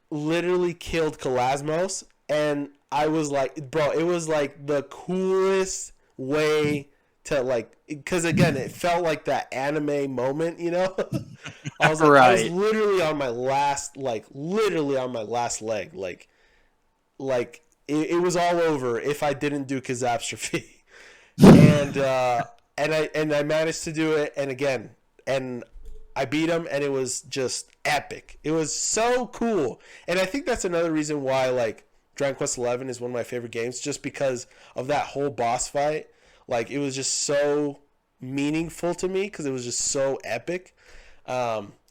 Speaker 1: literally killed Kalasmos. And I was like, bro, it was like the coolest way to like, because again, it felt like that anime moment. I was like, I was
Speaker 2: Right.
Speaker 1: literally on my last, like, literally on my last leg, like it was all over if I didn't do Kazapstrophe. and I managed to do it, and again, and I beat him, and it was just epic. It was so cool, and I think that's another reason why like Dragon Quest XI is one of my favorite games, just because of that whole boss fight. Like it was just so meaningful to me because it was just so epic.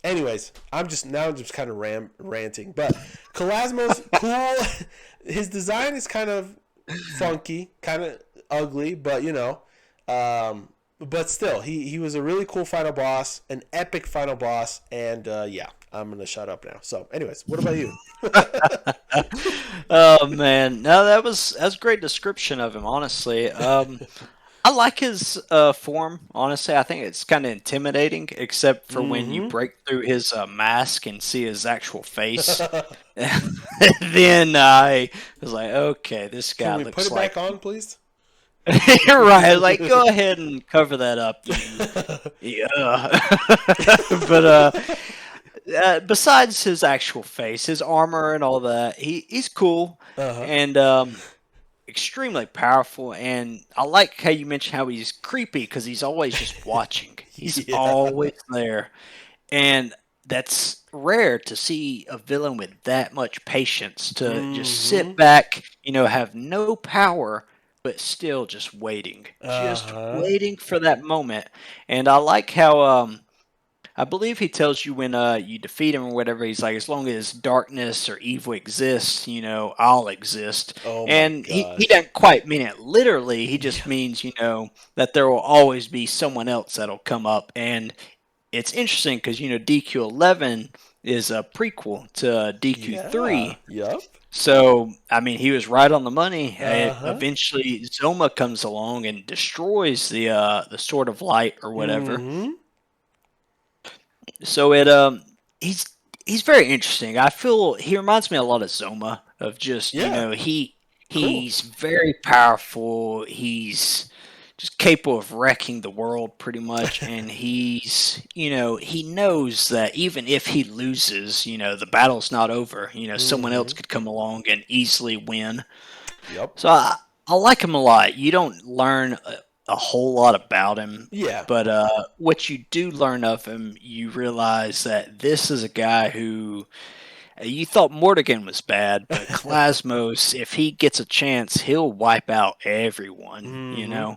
Speaker 1: Anyways, I'm just kind of ranting, but Kalasmos cool. His design is kind of funky, kind of ugly, but but still, he was a really cool final boss, an epic final boss, and yeah, I'm gonna shut up now. So, anyways, what about you?
Speaker 2: Oh man, no, that's a great description of him. Honestly, I like his form. Honestly, I think it's kind of intimidating, except for when you
Speaker 1: Mm-hmm.
Speaker 2: break through his mask and see his actual face. Then I was like, okay, this
Speaker 1: Can
Speaker 2: guy
Speaker 1: we put
Speaker 2: looks
Speaker 1: it back
Speaker 2: like
Speaker 1: on, please?
Speaker 2: you're right. Like, go ahead and cover that up, you. Yeah. But besides his actual face, his armor and all that, he's cool
Speaker 1: Uh-huh.
Speaker 2: and extremely powerful. And I like how you mentioned how he's creepy because he's always just watching. He's
Speaker 1: Yeah.
Speaker 2: always there, and that's rare to see a villain with that much patience to just
Speaker 1: Mm-hmm.
Speaker 2: sit back, have no power, but still just
Speaker 1: Uh-huh.
Speaker 2: waiting for that moment. And I like how I believe he tells you when you defeat him or whatever. He's like, as long as darkness or evil exists, I'll exist.
Speaker 1: Oh my
Speaker 2: And he
Speaker 1: gosh.
Speaker 2: doesn't quite mean it literally. He just
Speaker 1: Yeah.
Speaker 2: means, that there will always be someone else that'll come up. And it's interesting because DQ11 is a prequel to
Speaker 1: Yeah.
Speaker 2: DQ3.
Speaker 1: Yup.
Speaker 2: So I mean, he was right on the money.
Speaker 1: Uh-huh.
Speaker 2: Eventually, Zoma comes along and destroys the Sword of Light or whatever.
Speaker 1: Mm-hmm.
Speaker 2: So he's he's very interesting. I feel he reminds me a lot of Zoma of just
Speaker 1: Yeah. Cool.
Speaker 2: he's very powerful. He's just capable of wrecking the world pretty much, and he knows that even if he loses, the battle's not over. Someone else
Speaker 1: Mm-hmm.
Speaker 2: could come along and easily win.
Speaker 1: Yup.
Speaker 2: So I like him a lot. You don't learn a whole lot about him,
Speaker 1: Yeah.
Speaker 2: but what you do learn of him, you realize that this is a guy who you thought Mortigan was bad, but Klasmos, if he gets a chance, he'll wipe out everyone.
Speaker 1: Mm-hmm.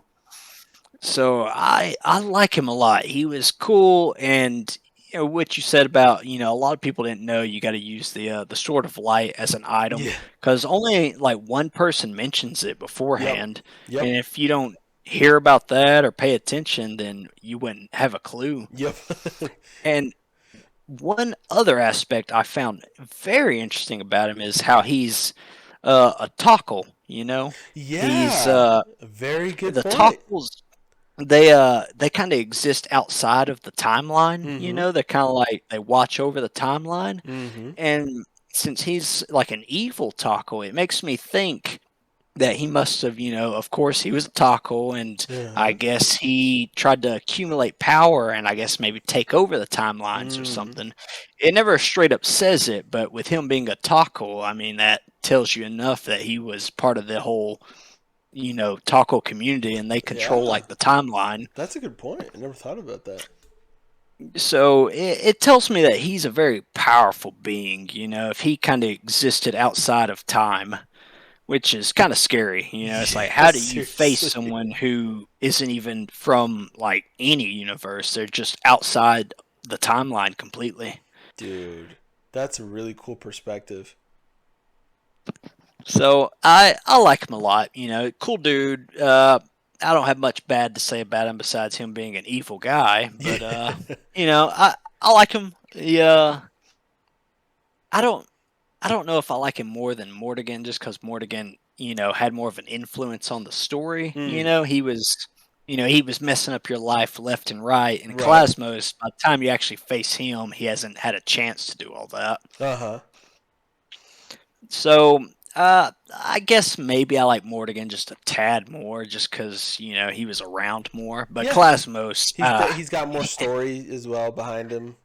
Speaker 2: So I like him a lot. He was cool, and what you said about a lot of people didn't know you got to use the Sword of Light as an item
Speaker 1: Yeah.
Speaker 2: because only like one person mentions it
Speaker 1: Yep.
Speaker 2: beforehand,
Speaker 1: Yep.
Speaker 2: and if you don't hear about that or pay attention, then you wouldn't have a clue.
Speaker 1: Yep.
Speaker 2: And one other aspect I found very interesting about him is how he's a tackle. He's
Speaker 1: Yeah. Very good
Speaker 2: the
Speaker 1: point.
Speaker 2: tackles they kind of exist outside of the timeline.
Speaker 1: Mm-hmm.
Speaker 2: They're kind of like they watch over the timeline,
Speaker 1: Mm-hmm.
Speaker 2: and since he's like an evil taco, it makes me think that he must have, of course he was a taco, and I
Speaker 1: Uh-huh.
Speaker 2: guess he tried to accumulate power and I guess maybe take over the timelines or
Speaker 1: Mm-hmm.
Speaker 2: something. It never straight up says it, but with him being a taco, I mean that tells you enough that he was part of the whole taco community and they control
Speaker 1: Yeah.
Speaker 2: like the timeline.
Speaker 1: That's a good point. I never thought about that.
Speaker 2: So it tells me that he's a very powerful being. If he kind of existed outside of time, which is kind of scary. It's like,
Speaker 1: Yeah,
Speaker 2: how do you face
Speaker 1: seriously.
Speaker 2: someone who isn't even from like any universe? They're just outside the timeline completely.
Speaker 1: Dude, that's a really cool perspective.
Speaker 2: So I like him a lot. Cool dude. I don't have much bad to say about him besides him being an evil guy.
Speaker 1: Yeah.
Speaker 2: But I like him. Yeah, I don't I don't know if I like him more than Mortigan, just because Mortigan, had more of an influence on the story.
Speaker 1: Mm,
Speaker 2: He was messing up your life left and right. And
Speaker 1: right.
Speaker 2: Clasmos, by the time you actually face him, he hasn't had a chance to do all that.
Speaker 1: Uh-huh.
Speaker 2: So, I guess maybe I like Mortigan just a tad more, just because he was around more. But
Speaker 1: Yeah.
Speaker 2: Clasmos,
Speaker 1: He's got more story as well behind him.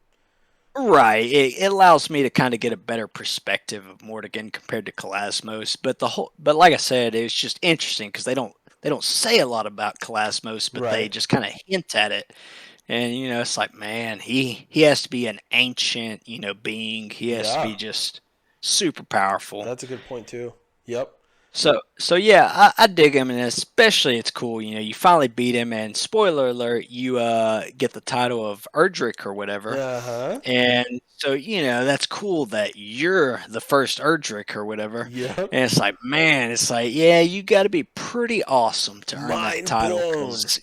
Speaker 2: right. It allows me to kind of get a better perspective of Mortigan compared to Calasmos. But like I said, it's just interesting because they don't say a lot about Calasmos, but they
Speaker 1: Right.
Speaker 2: just kind of hint at it. And it's like, man, he has to be an ancient, being. He has to
Speaker 1: Yeah.
Speaker 2: be just super powerful.
Speaker 1: That's a good point too. Yep.
Speaker 2: So yeah, I dig him, and especially it's cool. You finally beat him, and spoiler alert, you get the title of Erdrick or whatever.
Speaker 1: Uh-huh.
Speaker 2: And so, that's cool that you're the first Erdrick or whatever.
Speaker 1: Yep.
Speaker 2: And it's like, man, it's like, yeah, you got to be pretty awesome to earn that
Speaker 1: Mind
Speaker 2: title.
Speaker 1: blown.
Speaker 2: Because,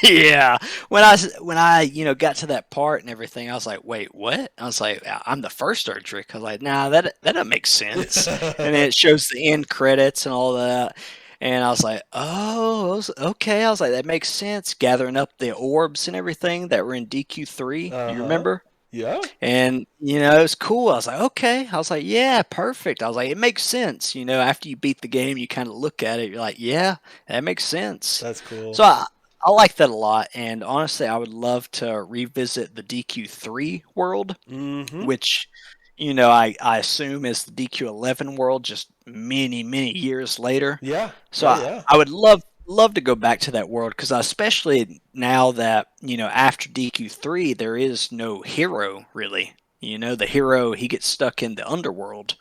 Speaker 2: yeah, when I got to that part and everything, I was like, wait, what? I was like, I'm the first Erdrick. I was like, nah, that doesn't make sense. And then it shows the end credits and all that. And I was like, oh, okay. I was like, that makes sense. Gathering up the orbs and everything that were in DQ3. Do you
Speaker 1: Uh-huh.
Speaker 2: remember?
Speaker 1: Yeah.
Speaker 2: And, it was cool. I was like, okay. I was like, yeah, perfect. I was like, it makes sense. After you beat the game, you kind of look at it. You're like, yeah, that makes sense.
Speaker 1: That's cool.
Speaker 2: So I like that a lot. And honestly, I would love to revisit the DQ3 world,
Speaker 1: Mm-hmm.
Speaker 2: which, I assume is the DQ11 world just many, many years later.
Speaker 1: Yeah.
Speaker 2: So
Speaker 1: Oh
Speaker 2: I,
Speaker 1: yeah.
Speaker 2: I would love to go back to that world because especially now that after DQ3 there is no hero really. The hero he gets stuck in the underworld.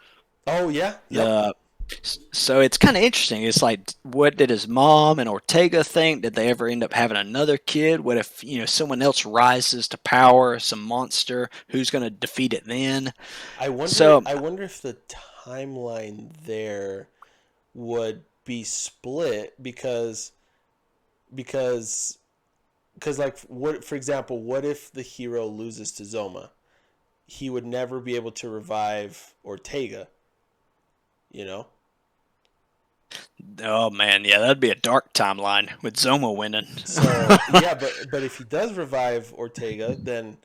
Speaker 1: Oh yeah. Yep.
Speaker 2: The so it's kind of interesting. It's like, what did his mom and Ortega think? Did they ever end up having another kid? What if someone else rises to power, some monster? Who's going to defeat it then? So
Speaker 1: I wonder if the timeline there would be split because like what for example, what if the hero loses to Zoma? He would never be able to revive Ortega, you know?
Speaker 2: Oh man, yeah, that'd be a dark timeline with Zoma winning.
Speaker 1: So yeah, but if he does revive Ortega, then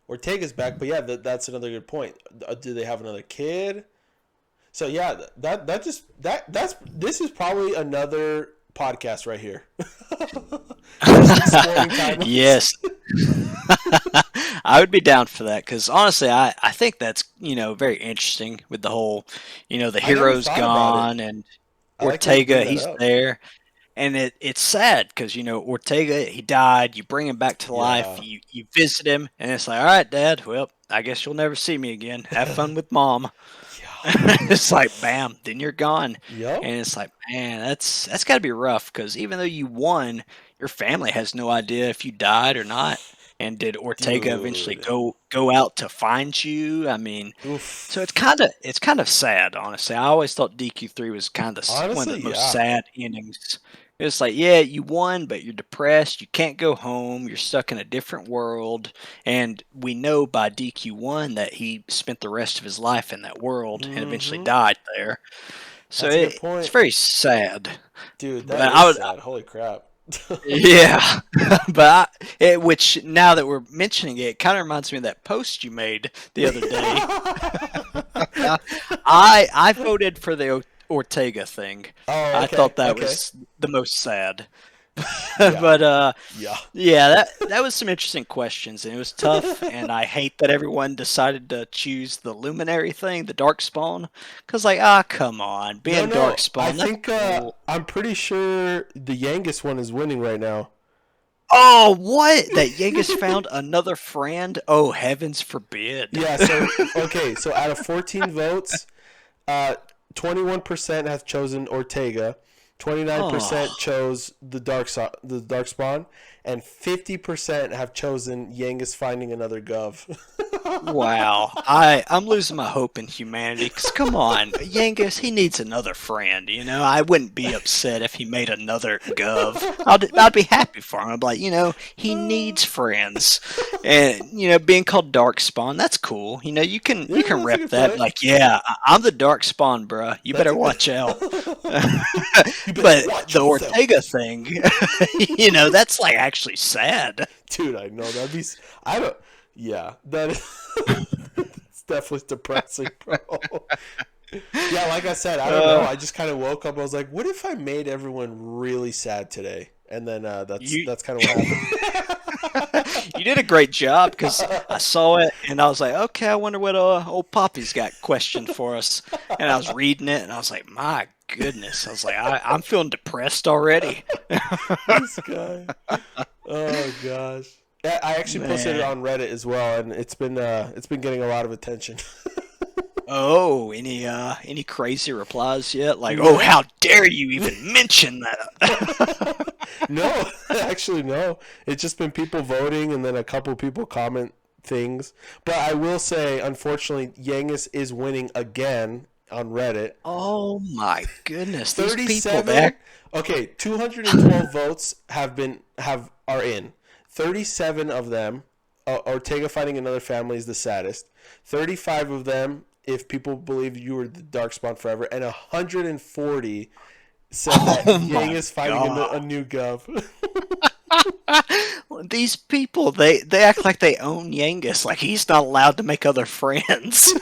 Speaker 1: Ortega's back. But yeah, that's another good point. Do they have another kid? So yeah, that's this is probably another podcast right here. Just exploring timelines.
Speaker 2: Yes, I would be down for that because honestly, I think that's very interesting with the whole the
Speaker 1: I never
Speaker 2: hero's
Speaker 1: thought about it.
Speaker 2: gone and
Speaker 1: I like that you bring
Speaker 2: Ortega
Speaker 1: that
Speaker 2: he's
Speaker 1: up.
Speaker 2: there. And it's sad because Ortega he died. You bring him back to life.
Speaker 1: Yeah.
Speaker 2: You visit him, and it's like, all right, Dad. Well, I guess you'll never see me again. Have fun with Mom.
Speaker 1: Yeah.
Speaker 2: It's like, bam, then you're gone,
Speaker 1: Yep.
Speaker 2: and it's like, man, that's got to be rough because even though you won, your family has no idea if you died or not. And did Ortega eventually
Speaker 1: Dude.
Speaker 2: go out to find you? I mean, so
Speaker 1: Oof.
Speaker 2: it's kind of sad, honestly. I always thought DQ3 was kind of one of
Speaker 1: Honestly,
Speaker 2: the most
Speaker 1: yeah.
Speaker 2: sad endings. It's like, yeah, you won, but you're depressed. You can't go home. You're stuck in a different world. And we know by DQ1 that he spent the rest of his life in that world and eventually
Speaker 1: Mm-hmm.
Speaker 2: died there. So
Speaker 1: That's a good
Speaker 2: it's
Speaker 1: point.
Speaker 2: very sad.
Speaker 1: Dude,
Speaker 2: But
Speaker 1: that
Speaker 2: I
Speaker 1: is
Speaker 2: would,
Speaker 1: sad. Holy crap.
Speaker 2: yeah. Which now that we're mentioning it, it kind of reminds me of that post you made the other day. I voted for the Ortega thing.
Speaker 1: Oh,
Speaker 2: I
Speaker 1: okay.
Speaker 2: thought that
Speaker 1: Okay.
Speaker 2: was the most sad.
Speaker 1: Yeah.
Speaker 2: But
Speaker 1: Yeah.
Speaker 2: yeah, that was some interesting questions, and it was tough. And I hate that everyone decided to choose the Luminary thing, the Darkspawn, because like, come on,
Speaker 1: No,
Speaker 2: being
Speaker 1: no. I
Speaker 2: Darkspawn, that's
Speaker 1: think
Speaker 2: cool.
Speaker 1: I'm pretty sure the Yangus one is winning right now.
Speaker 2: Oh, what? That Genghis found another friend? Oh, heavens forbid.
Speaker 1: Yeah. So okay. So out of 14 votes, uh, 21% have chosen Ortega, 29%
Speaker 2: Oh.
Speaker 1: chose the Darkspawn, and 50% have chosen Yangus finding another Gov.
Speaker 2: Wow, I'm losing my hope in humanity. Cause come on, Yangus, he needs another friend. You know, I wouldn't be upset if he made another Gov. I'd be happy for him. I'd be like, he needs friends, and being called Darkspawn, that's cool. You
Speaker 1: Yeah,
Speaker 2: can
Speaker 1: that's a
Speaker 2: rep
Speaker 1: good
Speaker 2: that.
Speaker 1: point.
Speaker 2: Like, yeah, I'm the Darkspawn, bruh. You
Speaker 1: That's
Speaker 2: better
Speaker 1: a good.
Speaker 2: watch out.
Speaker 1: You better
Speaker 2: But
Speaker 1: watch
Speaker 2: the
Speaker 1: yourself,
Speaker 2: Ortega thing, that's like actually sad.
Speaker 1: dude. I know that'd be. I don't. Yeah, that is. It's definitely depressing, bro. Yeah, like I said, I don't know.
Speaker 2: Uh,
Speaker 1: I just kind of woke up. I was like, "What if I made everyone really sad today?" And then
Speaker 2: you
Speaker 1: that's kind of what happened.
Speaker 2: You did a great job because I saw it and I was like, okay, I wonder what old Poppy's got questioned for us. And I was reading it and I was like, my goodness. I was like, I'm feeling depressed already.
Speaker 1: This guy. Oh gosh. Yeah, I actually posted it
Speaker 2: Man.
Speaker 1: on Reddit as well, and it's been getting a lot of attention.
Speaker 2: Oh, any crazy replies yet? Like, oh,
Speaker 1: No,
Speaker 2: how dare you even mention that?
Speaker 1: no, actually no. It's just been people voting, and then a couple people comment things. But I will say, unfortunately, Yangus is winning again on Reddit.
Speaker 2: Oh my goodness, these people, they
Speaker 1: 37.
Speaker 2: act.
Speaker 1: Okay, 212 votes have are in. 37 of them, Ortega finding another family is the saddest. 35 of them, if people believe you were the Darkspawn forever, and 140 said that
Speaker 2: Oh
Speaker 1: Yang
Speaker 2: my
Speaker 1: is finding
Speaker 2: god.
Speaker 1: a new Gov.
Speaker 2: These people, they act like they own Yangus, like he's not allowed to make other friends.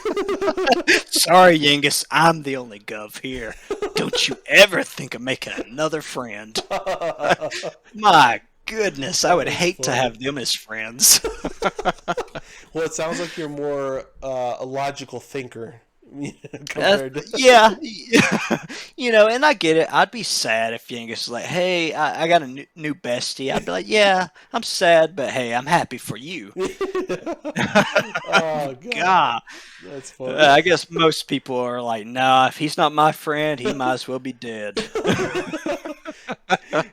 Speaker 2: Sorry, Yangus, I'm the only Gov here. Don't you ever think of making another friend. My goodness, I
Speaker 1: That
Speaker 2: would
Speaker 1: was
Speaker 2: hate to
Speaker 1: funny.
Speaker 2: have them as friends.
Speaker 1: Well, it sounds like you're more a logical thinker compared to.
Speaker 2: Yeah, and I get it. I'd be sad if Yangus was like, "Hey, I got a new bestie." I'd be like, "Yeah, I'm sad, but hey, I'm happy for you."
Speaker 1: Oh god,
Speaker 2: God,
Speaker 1: that's funny.
Speaker 2: I guess most people are like, "Nah, if he's not my friend, he might as well be dead."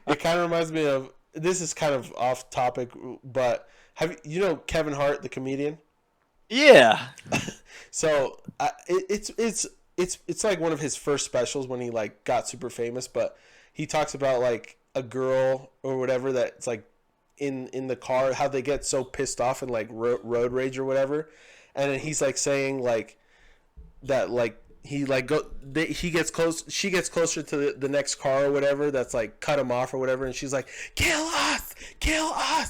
Speaker 1: It kind of reminds me of, this is kind of off topic, but you know Kevin Hart, the comedian?
Speaker 2: Yeah.
Speaker 1: So it's like one of his first specials when he like got super famous, but he talks about like a girl or whatever that's like in the car, how they get so pissed off and like road rage or whatever, and then he's like saying like that like he gets close, she gets closer to the next car or whatever that's like cut him off or whatever, and she's like, kill us,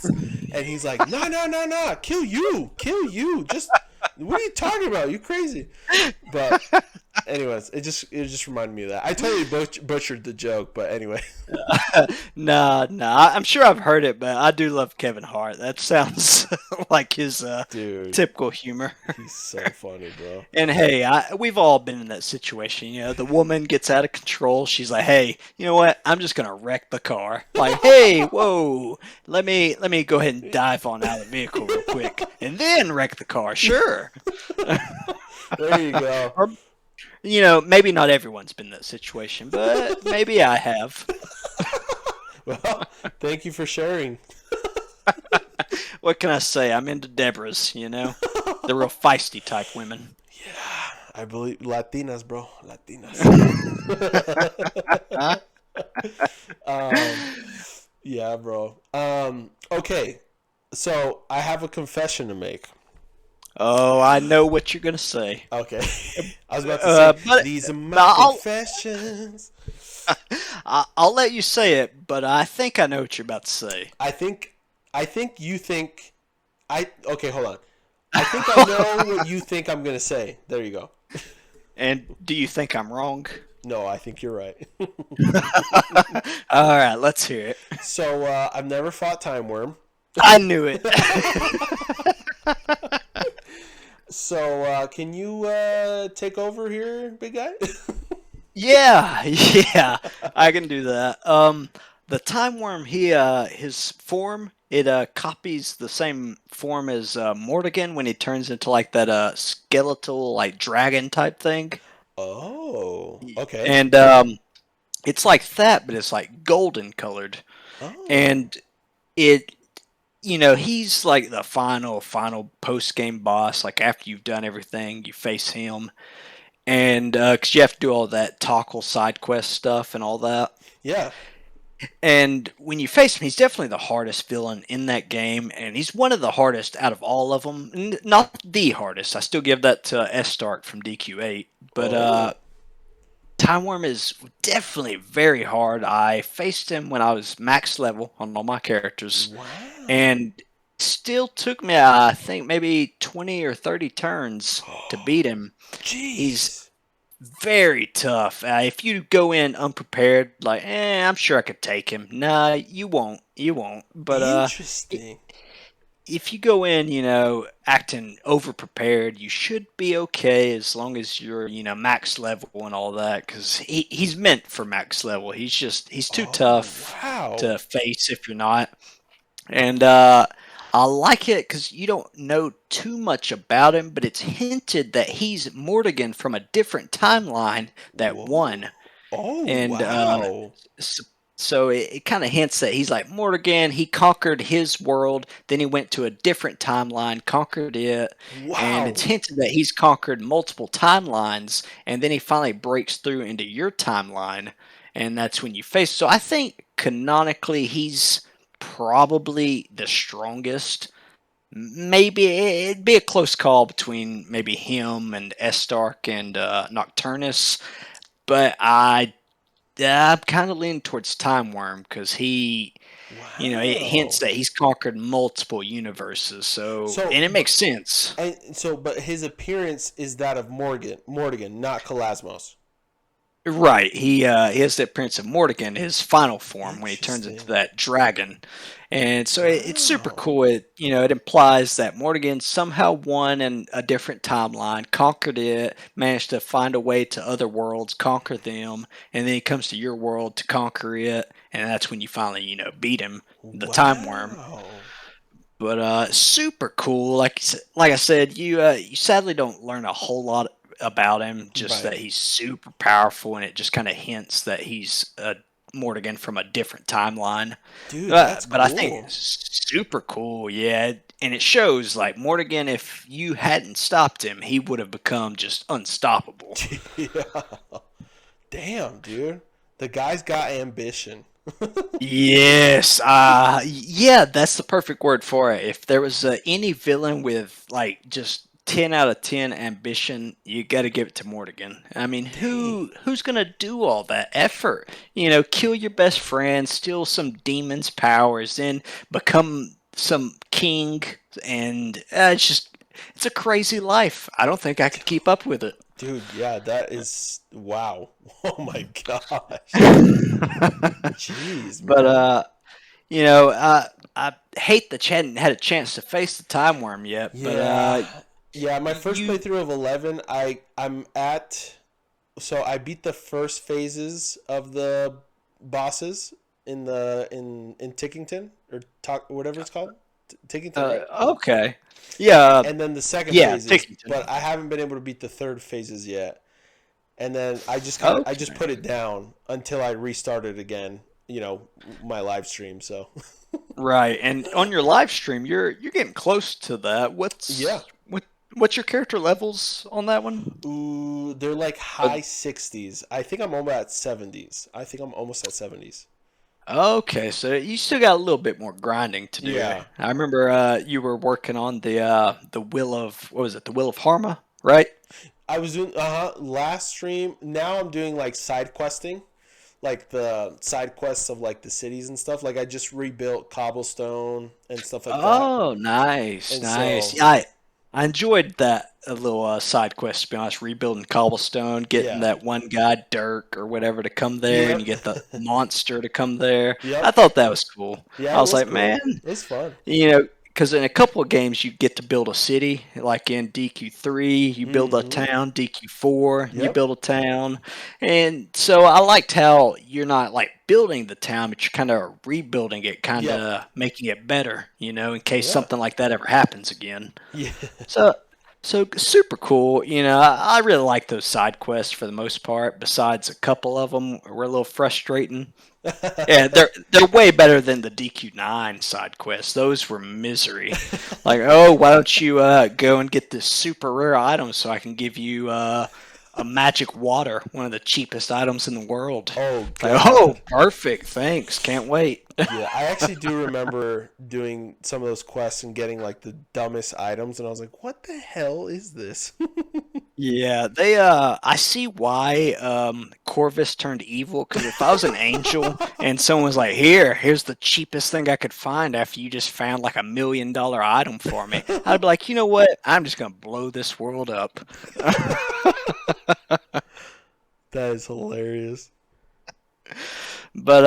Speaker 1: and he's like, no, kill you, just what are you talking about, you crazy. But anyways, it just reminded me of that. I totally butchered the joke, but anyway.
Speaker 2: Nah. I'm sure I've heard it, but I do love Kevin Hart. That sounds like his
Speaker 1: Dude,
Speaker 2: typical humor.
Speaker 1: he's so funny, bro.
Speaker 2: And hey, we've all been in that situation. The woman gets out of control. She's like, "Hey, you know what? I'm just gonna wreck the car." Like, "Hey, whoa, let me go ahead and dive on out of the vehicle real quick, and then wreck the car." Sure.
Speaker 1: There you go.
Speaker 2: Or maybe not everyone's been in that situation, but maybe I have.
Speaker 1: Well, thank you for sharing.
Speaker 2: What can I say? I'm into Deborah's. The real feisty type women.
Speaker 1: I believe Latinas, bro. Latinas. um, yeah, bro. Okay. So I have a confession to make.
Speaker 2: Oh, I know what you're gonna say.
Speaker 1: Okay. I was about to say,
Speaker 2: But
Speaker 1: these are my
Speaker 2: I'll
Speaker 1: confessions.
Speaker 2: I'll let you say it. But I think I know what you're about to say.
Speaker 1: I think you think okay, hold on. I think I know what you think I'm gonna say. There you go.
Speaker 2: And do you think I'm wrong?
Speaker 1: No, I think you're right.
Speaker 2: All right, let's hear it.
Speaker 1: So I've never fought Time Worm.
Speaker 2: I knew it.
Speaker 1: So can you take over here, big guy?
Speaker 2: Yeah, I can do that. The time worm, his form It copies the same form as Mortigan when he turns into like that skeletal like dragon type thing.
Speaker 1: Oh, okay.
Speaker 2: And it's like that, but it's like golden colored.
Speaker 1: Oh,
Speaker 2: And it, he's like the final post game boss. Like after you've done everything, you face him, and because you have to do all that tackle side quest stuff and all that.
Speaker 1: yeah.
Speaker 2: And when you face him, he's definitely the hardest villain in that game, and he's one of the hardest out of all of them. Not the hardest. I still give that to S Stark from DQ8, but
Speaker 1: Oh,
Speaker 2: Time Worm is definitely very hard. I faced him when I was max level on all my characters,
Speaker 1: wow.
Speaker 2: and still took me, I think, maybe 20 or 30 turns to beat him. He's
Speaker 1: Jeez.
Speaker 2: very tough. If you go in unprepared, like, I'm sure I could take him. Nah, you won't. You won't. But
Speaker 1: Interesting.
Speaker 2: if you go in, acting over prepared, you should be okay as long as you're, max level and all that. Because he's meant for max level. He's too
Speaker 1: Oh,
Speaker 2: tough
Speaker 1: wow.
Speaker 2: to face if you're not. And I like it because you don't know too much about him, but it's hinted that he's Mortigan from a different timeline that
Speaker 1: Whoa.
Speaker 2: won.
Speaker 1: Oh,
Speaker 2: And
Speaker 1: wow.
Speaker 2: so, so it kind of hints that he's like Mortigan. He conquered his world, then he went to a different timeline, conquered it, and it's
Speaker 1: Wow.
Speaker 2: hinted that he's conquered multiple timelines, and then he finally breaks through into your timeline, and that's when you face. So I think canonically he's probably the strongest. Maybe it'd be a close call between maybe him and Estark and Nocturnus, but I'm kind of leaning towards Time Worm because it hints
Speaker 1: Wow.
Speaker 2: that he's conquered multiple universes. So,
Speaker 1: So,
Speaker 2: and it makes sense.
Speaker 1: but his appearance is that of Mortigan, not Kalasmos.
Speaker 2: Right, he has the appearance of Mortigan, his final form, when he turns into
Speaker 1: Interesting.
Speaker 2: that dragon, and so it's super
Speaker 1: Wow.
Speaker 2: cool. It implies that Mortigan somehow won in a different timeline, conquered it, managed to find a way to other worlds, conquer them, and then he comes to your world to conquer it, and that's when you finally beat him, the Time Worm.
Speaker 1: Wow.
Speaker 2: But super cool. Like I said, you sadly don't learn a whole lot about him. Just that
Speaker 1: Right.
Speaker 2: he's super powerful, and it just kind of hints that he's a Mortigan from a different timeline.
Speaker 1: Dude, that's
Speaker 2: But I think
Speaker 1: cool.
Speaker 2: it's super cool. Yeah, and it shows like Mortigan. If you hadn't stopped him, he would have become just unstoppable.
Speaker 1: Yeah. Damn, dude. The guy's got ambition.
Speaker 2: Yes, yeah, that's the perfect word for it. If there was any villain with like just 10 out of 10 ambition, you got to give it to Mortigan. I mean,
Speaker 1: Dang.
Speaker 2: who's gonna do all that effort? Kill your best friend, steal some demon's powers, then become some king, and it's a crazy life. I don't think I could keep up with it.
Speaker 1: Dude, yeah, that is wow. Oh my gosh. Jeez,
Speaker 2: But
Speaker 1: man.
Speaker 2: I hate that you hadn't had a chance to face the time worm yet. But
Speaker 1: Yeah. Yeah, my first
Speaker 2: you
Speaker 1: playthrough of 11, I'm at so I beat the first phases of the bosses in Tickington or talk whatever it's called. Tickington, right?
Speaker 2: okay? Yeah,
Speaker 1: And then the second
Speaker 2: yeah,
Speaker 1: phases, but
Speaker 2: Tickington.
Speaker 1: I haven't been able to beat the third phases yet. And then I just
Speaker 2: Okay,
Speaker 1: put it down until I restarted again, my live stream, so
Speaker 2: right. And on your live stream, you're getting close to that.
Speaker 1: yeah.
Speaker 2: What's your character levels on that one?
Speaker 1: Ooh, they're like
Speaker 2: Uh,
Speaker 1: high 60s. I think I'm almost at 70s. I think I'm almost at 70s.
Speaker 2: Okay, so you still got a little bit more grinding to do.
Speaker 1: Yeah.
Speaker 2: I remember you were working on the will of what was it? The will of Harma, right?
Speaker 1: I was doing last stream. Now I'm doing like side questing, like the side quests of like the cities and stuff. Like I just rebuilt cobblestone and stuff like that.
Speaker 2: Oh, nice,
Speaker 1: And
Speaker 2: nice.
Speaker 1: so,
Speaker 2: Yeah, I enjoyed that a little side quest. To be honest, rebuilding cobblestone, getting
Speaker 1: yeah.
Speaker 2: that one guy Dirk or whatever to come there, and you
Speaker 1: Yep.
Speaker 2: get the monster to come there. I
Speaker 1: Yep.
Speaker 2: thought that was cool.
Speaker 1: Yeah,
Speaker 2: I
Speaker 1: it
Speaker 2: was
Speaker 1: was
Speaker 2: like,
Speaker 1: cool.
Speaker 2: man,
Speaker 1: It was fun.
Speaker 2: you know, because in a couple of games you get to build a city, like in DQ3, you build a
Speaker 1: Mm-hmm.
Speaker 2: town. DQ4, you
Speaker 1: Yep.
Speaker 2: build a town, and so I liked how you're not like building the town, but you're kind of rebuilding it, kind
Speaker 1: Yep.
Speaker 2: of making it better, in case
Speaker 1: Yeah.
Speaker 2: something like that ever happens again.
Speaker 1: Yeah.
Speaker 2: So, so super cool. I really like those side quests for the most part. Besides a couple of them were a little frustrating. Yeah, they're way better than the DQ9 side quests. Those were misery. Like, oh, why don't you go and get this super rare item so I can give you a magic water, one of the cheapest items in the world.
Speaker 1: Oh
Speaker 2: Like, oh,
Speaker 1: God.
Speaker 2: perfect, thanks, can't wait.
Speaker 1: Yeah, I actually do remember doing some of those quests and getting like the dumbest items, and I was like, "What the hell is this?"
Speaker 2: Yeah, I see why Corvus turned evil, because if I was an angel and someone was like, here's the cheapest thing I could find after you just found like $1 million item for me, I'd be like, you know what? I'm just gonna blow this world up.
Speaker 1: That is hilarious.
Speaker 2: But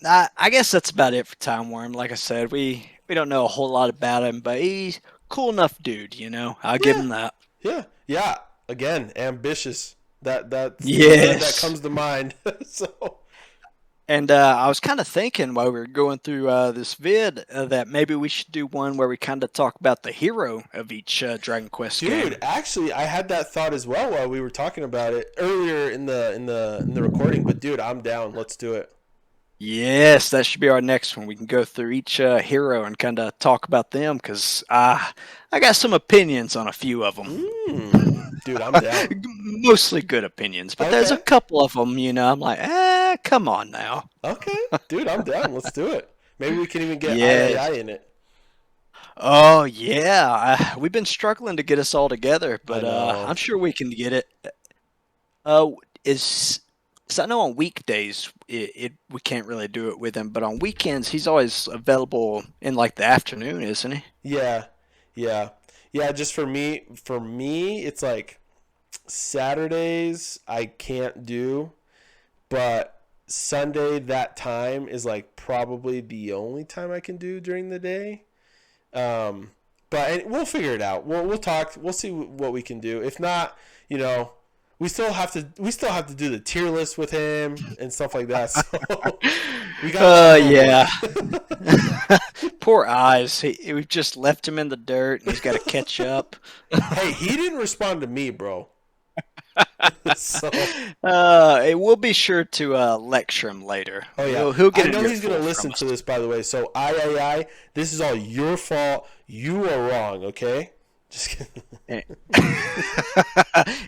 Speaker 2: I guess that's about it for Time Worm. Like I said, we don't know a whole lot about him, but he's cool enough dude, I'll give
Speaker 1: Yeah,
Speaker 2: him that.
Speaker 1: yeah, yeah. Again, ambitious. That's the word that
Speaker 2: Yes.
Speaker 1: comes to mind. So,
Speaker 2: And I was kind of thinking while we were going through this vid that maybe we should do one where we kind of talk about the hero of each Dragon Quest
Speaker 1: dude,
Speaker 2: game.
Speaker 1: actually, I had that thought as well while we were talking about it earlier in the recording. But dude, I'm down. Let's do it.
Speaker 2: Yes, that should be our next one. We can go through each hero and kind of talk about them because I got some opinions on a few of them.
Speaker 1: Dude, I'm down.
Speaker 2: Mostly good opinions, but there's a
Speaker 1: Okay,
Speaker 2: couple of them, I'm like, come on now.
Speaker 1: okay, dude, I'm down. Let's do it. Maybe we can even get
Speaker 2: Yes.
Speaker 1: III in it.
Speaker 2: Oh, yeah. We've been struggling to get us all together,
Speaker 1: I
Speaker 2: but
Speaker 1: know.
Speaker 2: I'm sure we can get it. Uh, is so I know on weekdays we can't really do it with him, but on weekends he's always available in like the afternoon, isn't he?
Speaker 1: Yeah, yeah, yeah. Just for me, it's like Saturdays I can't do, but Sunday that time is like probably the only time I can do during the day. Um, but we'll figure it out. We'll talk. We'll see what we can do. If not, you know, we still have to do the tier list with him and stuff like that. So we got a lot of
Speaker 2: Yeah.
Speaker 1: homework.
Speaker 2: Poor eyes. We've just left him in the dirt, and he's got to catch up.
Speaker 1: Hey, he didn't respond to me, bro. So,
Speaker 2: We'll be sure to lecture him later.
Speaker 1: oh yeah,
Speaker 2: He'll
Speaker 1: I
Speaker 2: get an
Speaker 1: know he's gonna
Speaker 2: earful from
Speaker 1: listen
Speaker 2: us.
Speaker 1: to this. By the way, so I, this is all your fault. You are wrong. Okay. Just kidding.
Speaker 2: And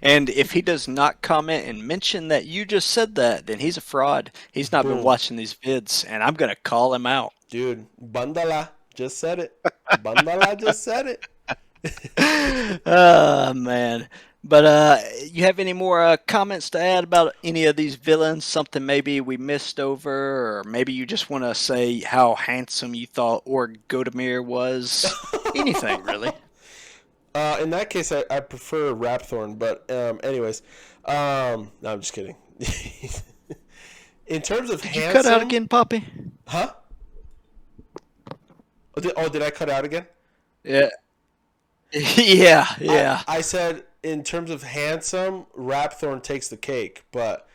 Speaker 2: and if he does not comment and mention that you just said that, then he's a fraud. He's not been
Speaker 1: Boom,
Speaker 2: watching these vids, and I'm gonna call him out.
Speaker 1: dude. Bandala just said it. Bandala just said it.
Speaker 2: Oh man. But you have any more comments to add about any of these villains? Something maybe we missed over, or maybe you just want to say how handsome you thought Org Godamir was? Anything really?
Speaker 1: In that case, I prefer Rapthorn, but anyways, no, I'm just kidding. In terms of
Speaker 2: Did you cut out
Speaker 1: handsome,
Speaker 2: again, Poppy?
Speaker 1: huh? Oh, did I cut out again?
Speaker 2: Yeah. Yeah,
Speaker 1: I
Speaker 2: yeah.
Speaker 1: I said in terms of handsome, Rapthorn takes the cake, but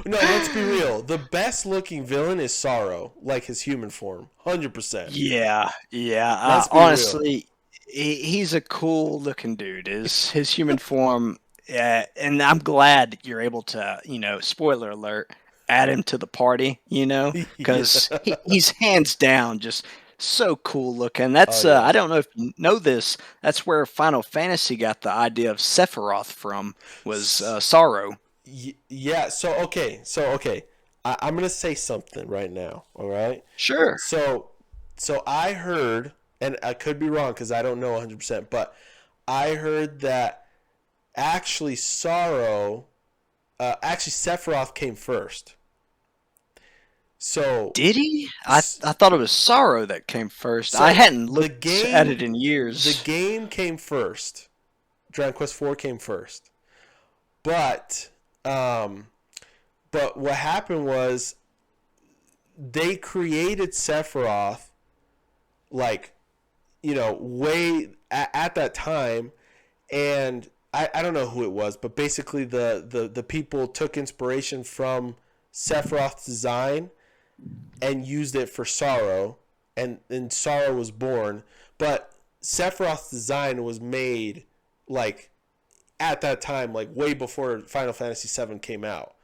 Speaker 1: no, let's be real. The best looking villain is Sorrow, like his human form, 100%.
Speaker 2: Yeah, yeah.
Speaker 1: Let's be real.
Speaker 2: Honestly, he's a cool looking dude. His human form, and I'm glad you're able to, spoiler alert, add him to the party.
Speaker 1: Yeah.
Speaker 2: Because he's hands down just so cool looking.
Speaker 1: Oh
Speaker 2: That's
Speaker 1: yeah.
Speaker 2: I don't know if you know this. That's where Final Fantasy got the idea of Sephiroth from. Was
Speaker 1: S-
Speaker 2: Sorrow.
Speaker 1: Yeah. So okay. I'm gonna say something right now. All right.
Speaker 2: Sure.
Speaker 1: So I heard, and I could be wrong because I don't know 100%, but I heard that actually actually Sephiroth came first. So
Speaker 2: Did he? I thought it was Sorrow that came first. I
Speaker 1: so
Speaker 2: hadn't looked at it in
Speaker 1: the
Speaker 2: years.
Speaker 1: game came first. Dragon Quest 4 came first. But um but what happened was they created Sephiroth like, way at that time. And I don't know who it was, but basically the people took inspiration from Sephiroth's design and used it for Sorrow, and Sorrow was born. But Sephiroth's design was made like at that time, like way before Final Fantasy VII came out.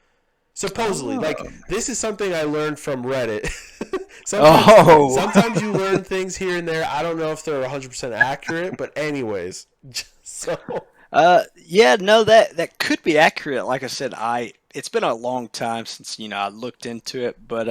Speaker 1: Supposedly, like this is something I learned from Reddit. Sometimes you learn things here and there. I don't know if they're 100% accurate, but anyways, so
Speaker 2: Yeah, no, that could be accurate. Like I said, it's been a long time since I looked into it, but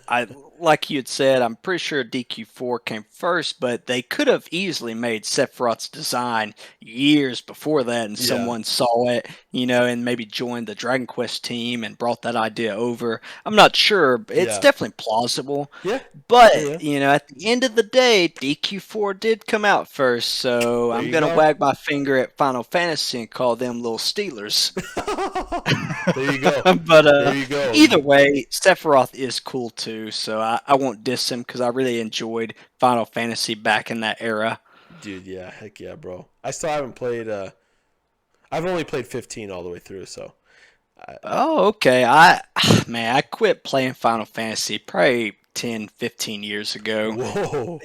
Speaker 2: I like you had said, I'm pretty sure DQ4 came first, but they could have easily made Sephiroth's design years before that, and someone saw it, and maybe joined the Dragon Quest team and brought that idea over. I'm not sure, but it's definitely plausible.
Speaker 1: Yeah.
Speaker 2: But, at the end of the day, DQ4 did come out first, so I'm going to wag my finger at Final Fantasy and call them little Steelers.
Speaker 1: There you go.
Speaker 2: But
Speaker 1: there you go.
Speaker 2: Either way, Sephiroth is cool too, so I won't diss him because I really enjoyed Final Fantasy back in that era.
Speaker 1: Dude, yeah, heck yeah, bro. I still haven't played. I've only played 15 all the way through, so.
Speaker 2: Okay. I quit playing Final Fantasy probably 10, 15 years ago.
Speaker 1: Whoa.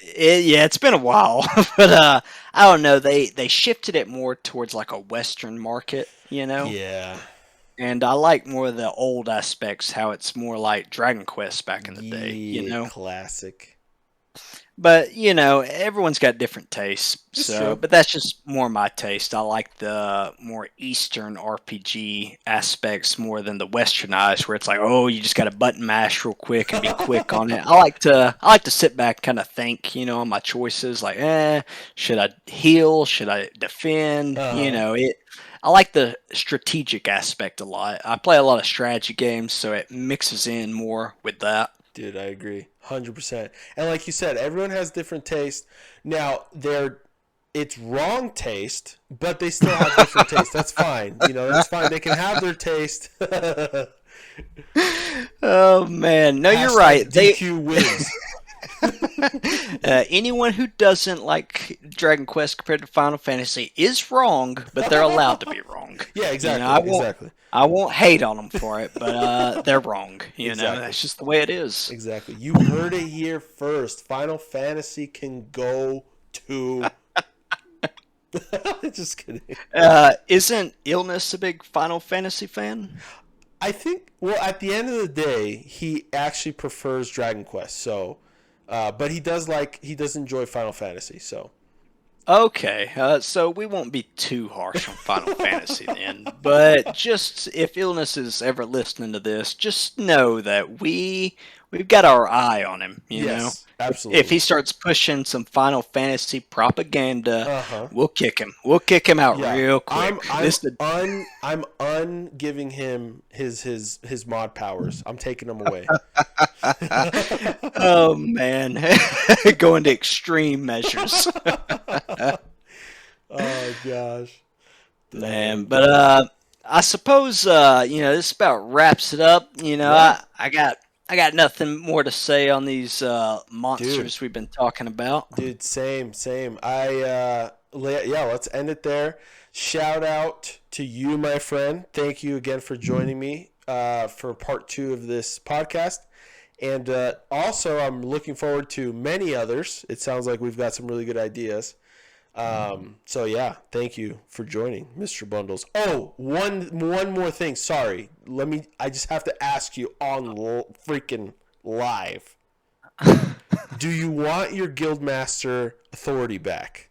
Speaker 2: It's been a while, but I don't know. They shifted it more towards like a Western market,
Speaker 1: Yeah.
Speaker 2: And I like more of the old aspects, how it's more like Dragon Quest back in the day,
Speaker 1: Classic.
Speaker 2: But, everyone's got different tastes.
Speaker 1: True.
Speaker 2: But that's just more my taste. I like the more Eastern RPG aspects more than the Westernized, where it's like, oh, you just got to button mash real quick and be quick on it. I like to sit back and kind of think, on my choices. Like, should I heal? Should I defend? I like the strategic aspect a lot. I play a lot of strategy games, so it mixes in more with that.
Speaker 1: Dude, I agree. 100%. And like you said, everyone has different taste. Now, it's wrong taste, but they still have different taste. That's fine. That's fine. They can have their taste.
Speaker 2: Oh, man. No, you're right.
Speaker 1: DQ wins.
Speaker 2: Anyone who doesn't like Dragon Quest compared to Final Fantasy is wrong, but they're allowed to be wrong.
Speaker 1: Yeah, exactly. Exactly.
Speaker 2: I won't hate on them for it, but they're wrong.
Speaker 1: Exactly.
Speaker 2: That's just the way it is.
Speaker 1: Exactly. You heard it here first. Final Fantasy can go to. Just kidding.
Speaker 2: Isn't Illness a big Final Fantasy fan?
Speaker 1: I think. Well, at the end of the day, he actually prefers Dragon Quest. So. But he does enjoy Final Fantasy, so.
Speaker 2: Okay, so we won't be too harsh on Final Fantasy then. But just if Illness is ever listening to this, just know that we've got our eye on him. You know,
Speaker 1: absolutely.
Speaker 2: If he starts pushing some Final Fantasy propaganda, we'll kick him. We'll kick him out real quick.
Speaker 1: I'm ungiving him his mod powers. I'm taking them away.
Speaker 2: Oh man, going to extreme measures.
Speaker 1: Oh gosh,
Speaker 2: man. But I suppose this about wraps it up. I got nothing more to say on these monsters we've been talking about.
Speaker 1: Dude, same. Let's end it there. Shout out to you, my friend. Thank you again for joining me for part 2 of this podcast. And also, I'm looking forward to many others. It sounds like we've got some really good ideas. So, yeah, thank you for joining, Mr. Bundles. Oh, one more thing. Sorry. I just have to ask you on freaking live. Do you want your Guildmaster authority back?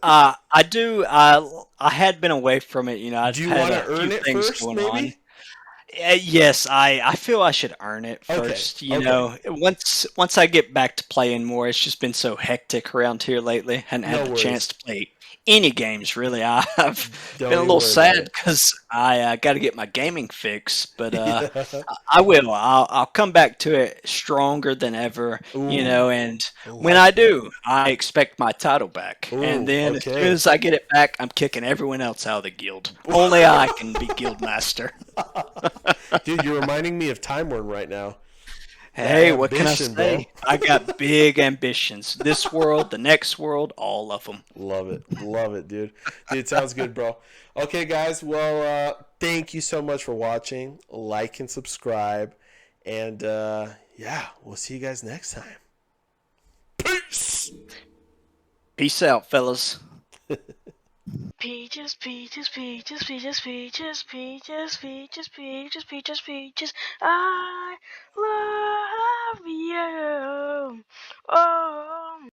Speaker 2: I do. I had been away from it.
Speaker 1: Do you want to earn it first, maybe?
Speaker 2: Yes, I feel I should earn it first. Once I get back to playing more, it's just been so hectic around here lately. Hadn't had the chance to play any games really. I've been a little sad because I got to get my gaming fix, but I will. I'll come back to it stronger than ever. And when I do, I expect my title back. And then as soon as I get it back, I'm kicking everyone else out of the guild. Only I can be guild master.
Speaker 1: Dude, you're reminding me of Time Worm right now.
Speaker 2: Hey, what can I
Speaker 1: ambition, bro.
Speaker 2: say? I got big ambitions. This world, the next world, all of them.
Speaker 1: Love it, dude. Dude, sounds good, bro. Okay, guys. Well, thank you so much for watching. Like and subscribe, and yeah, we'll see you guys next time. Peace.
Speaker 2: Peace out, fellas.
Speaker 3: Peaches, peaches, peaches, peaches, peaches, peaches, peaches, peaches, peaches, peaches. I love you. Oh.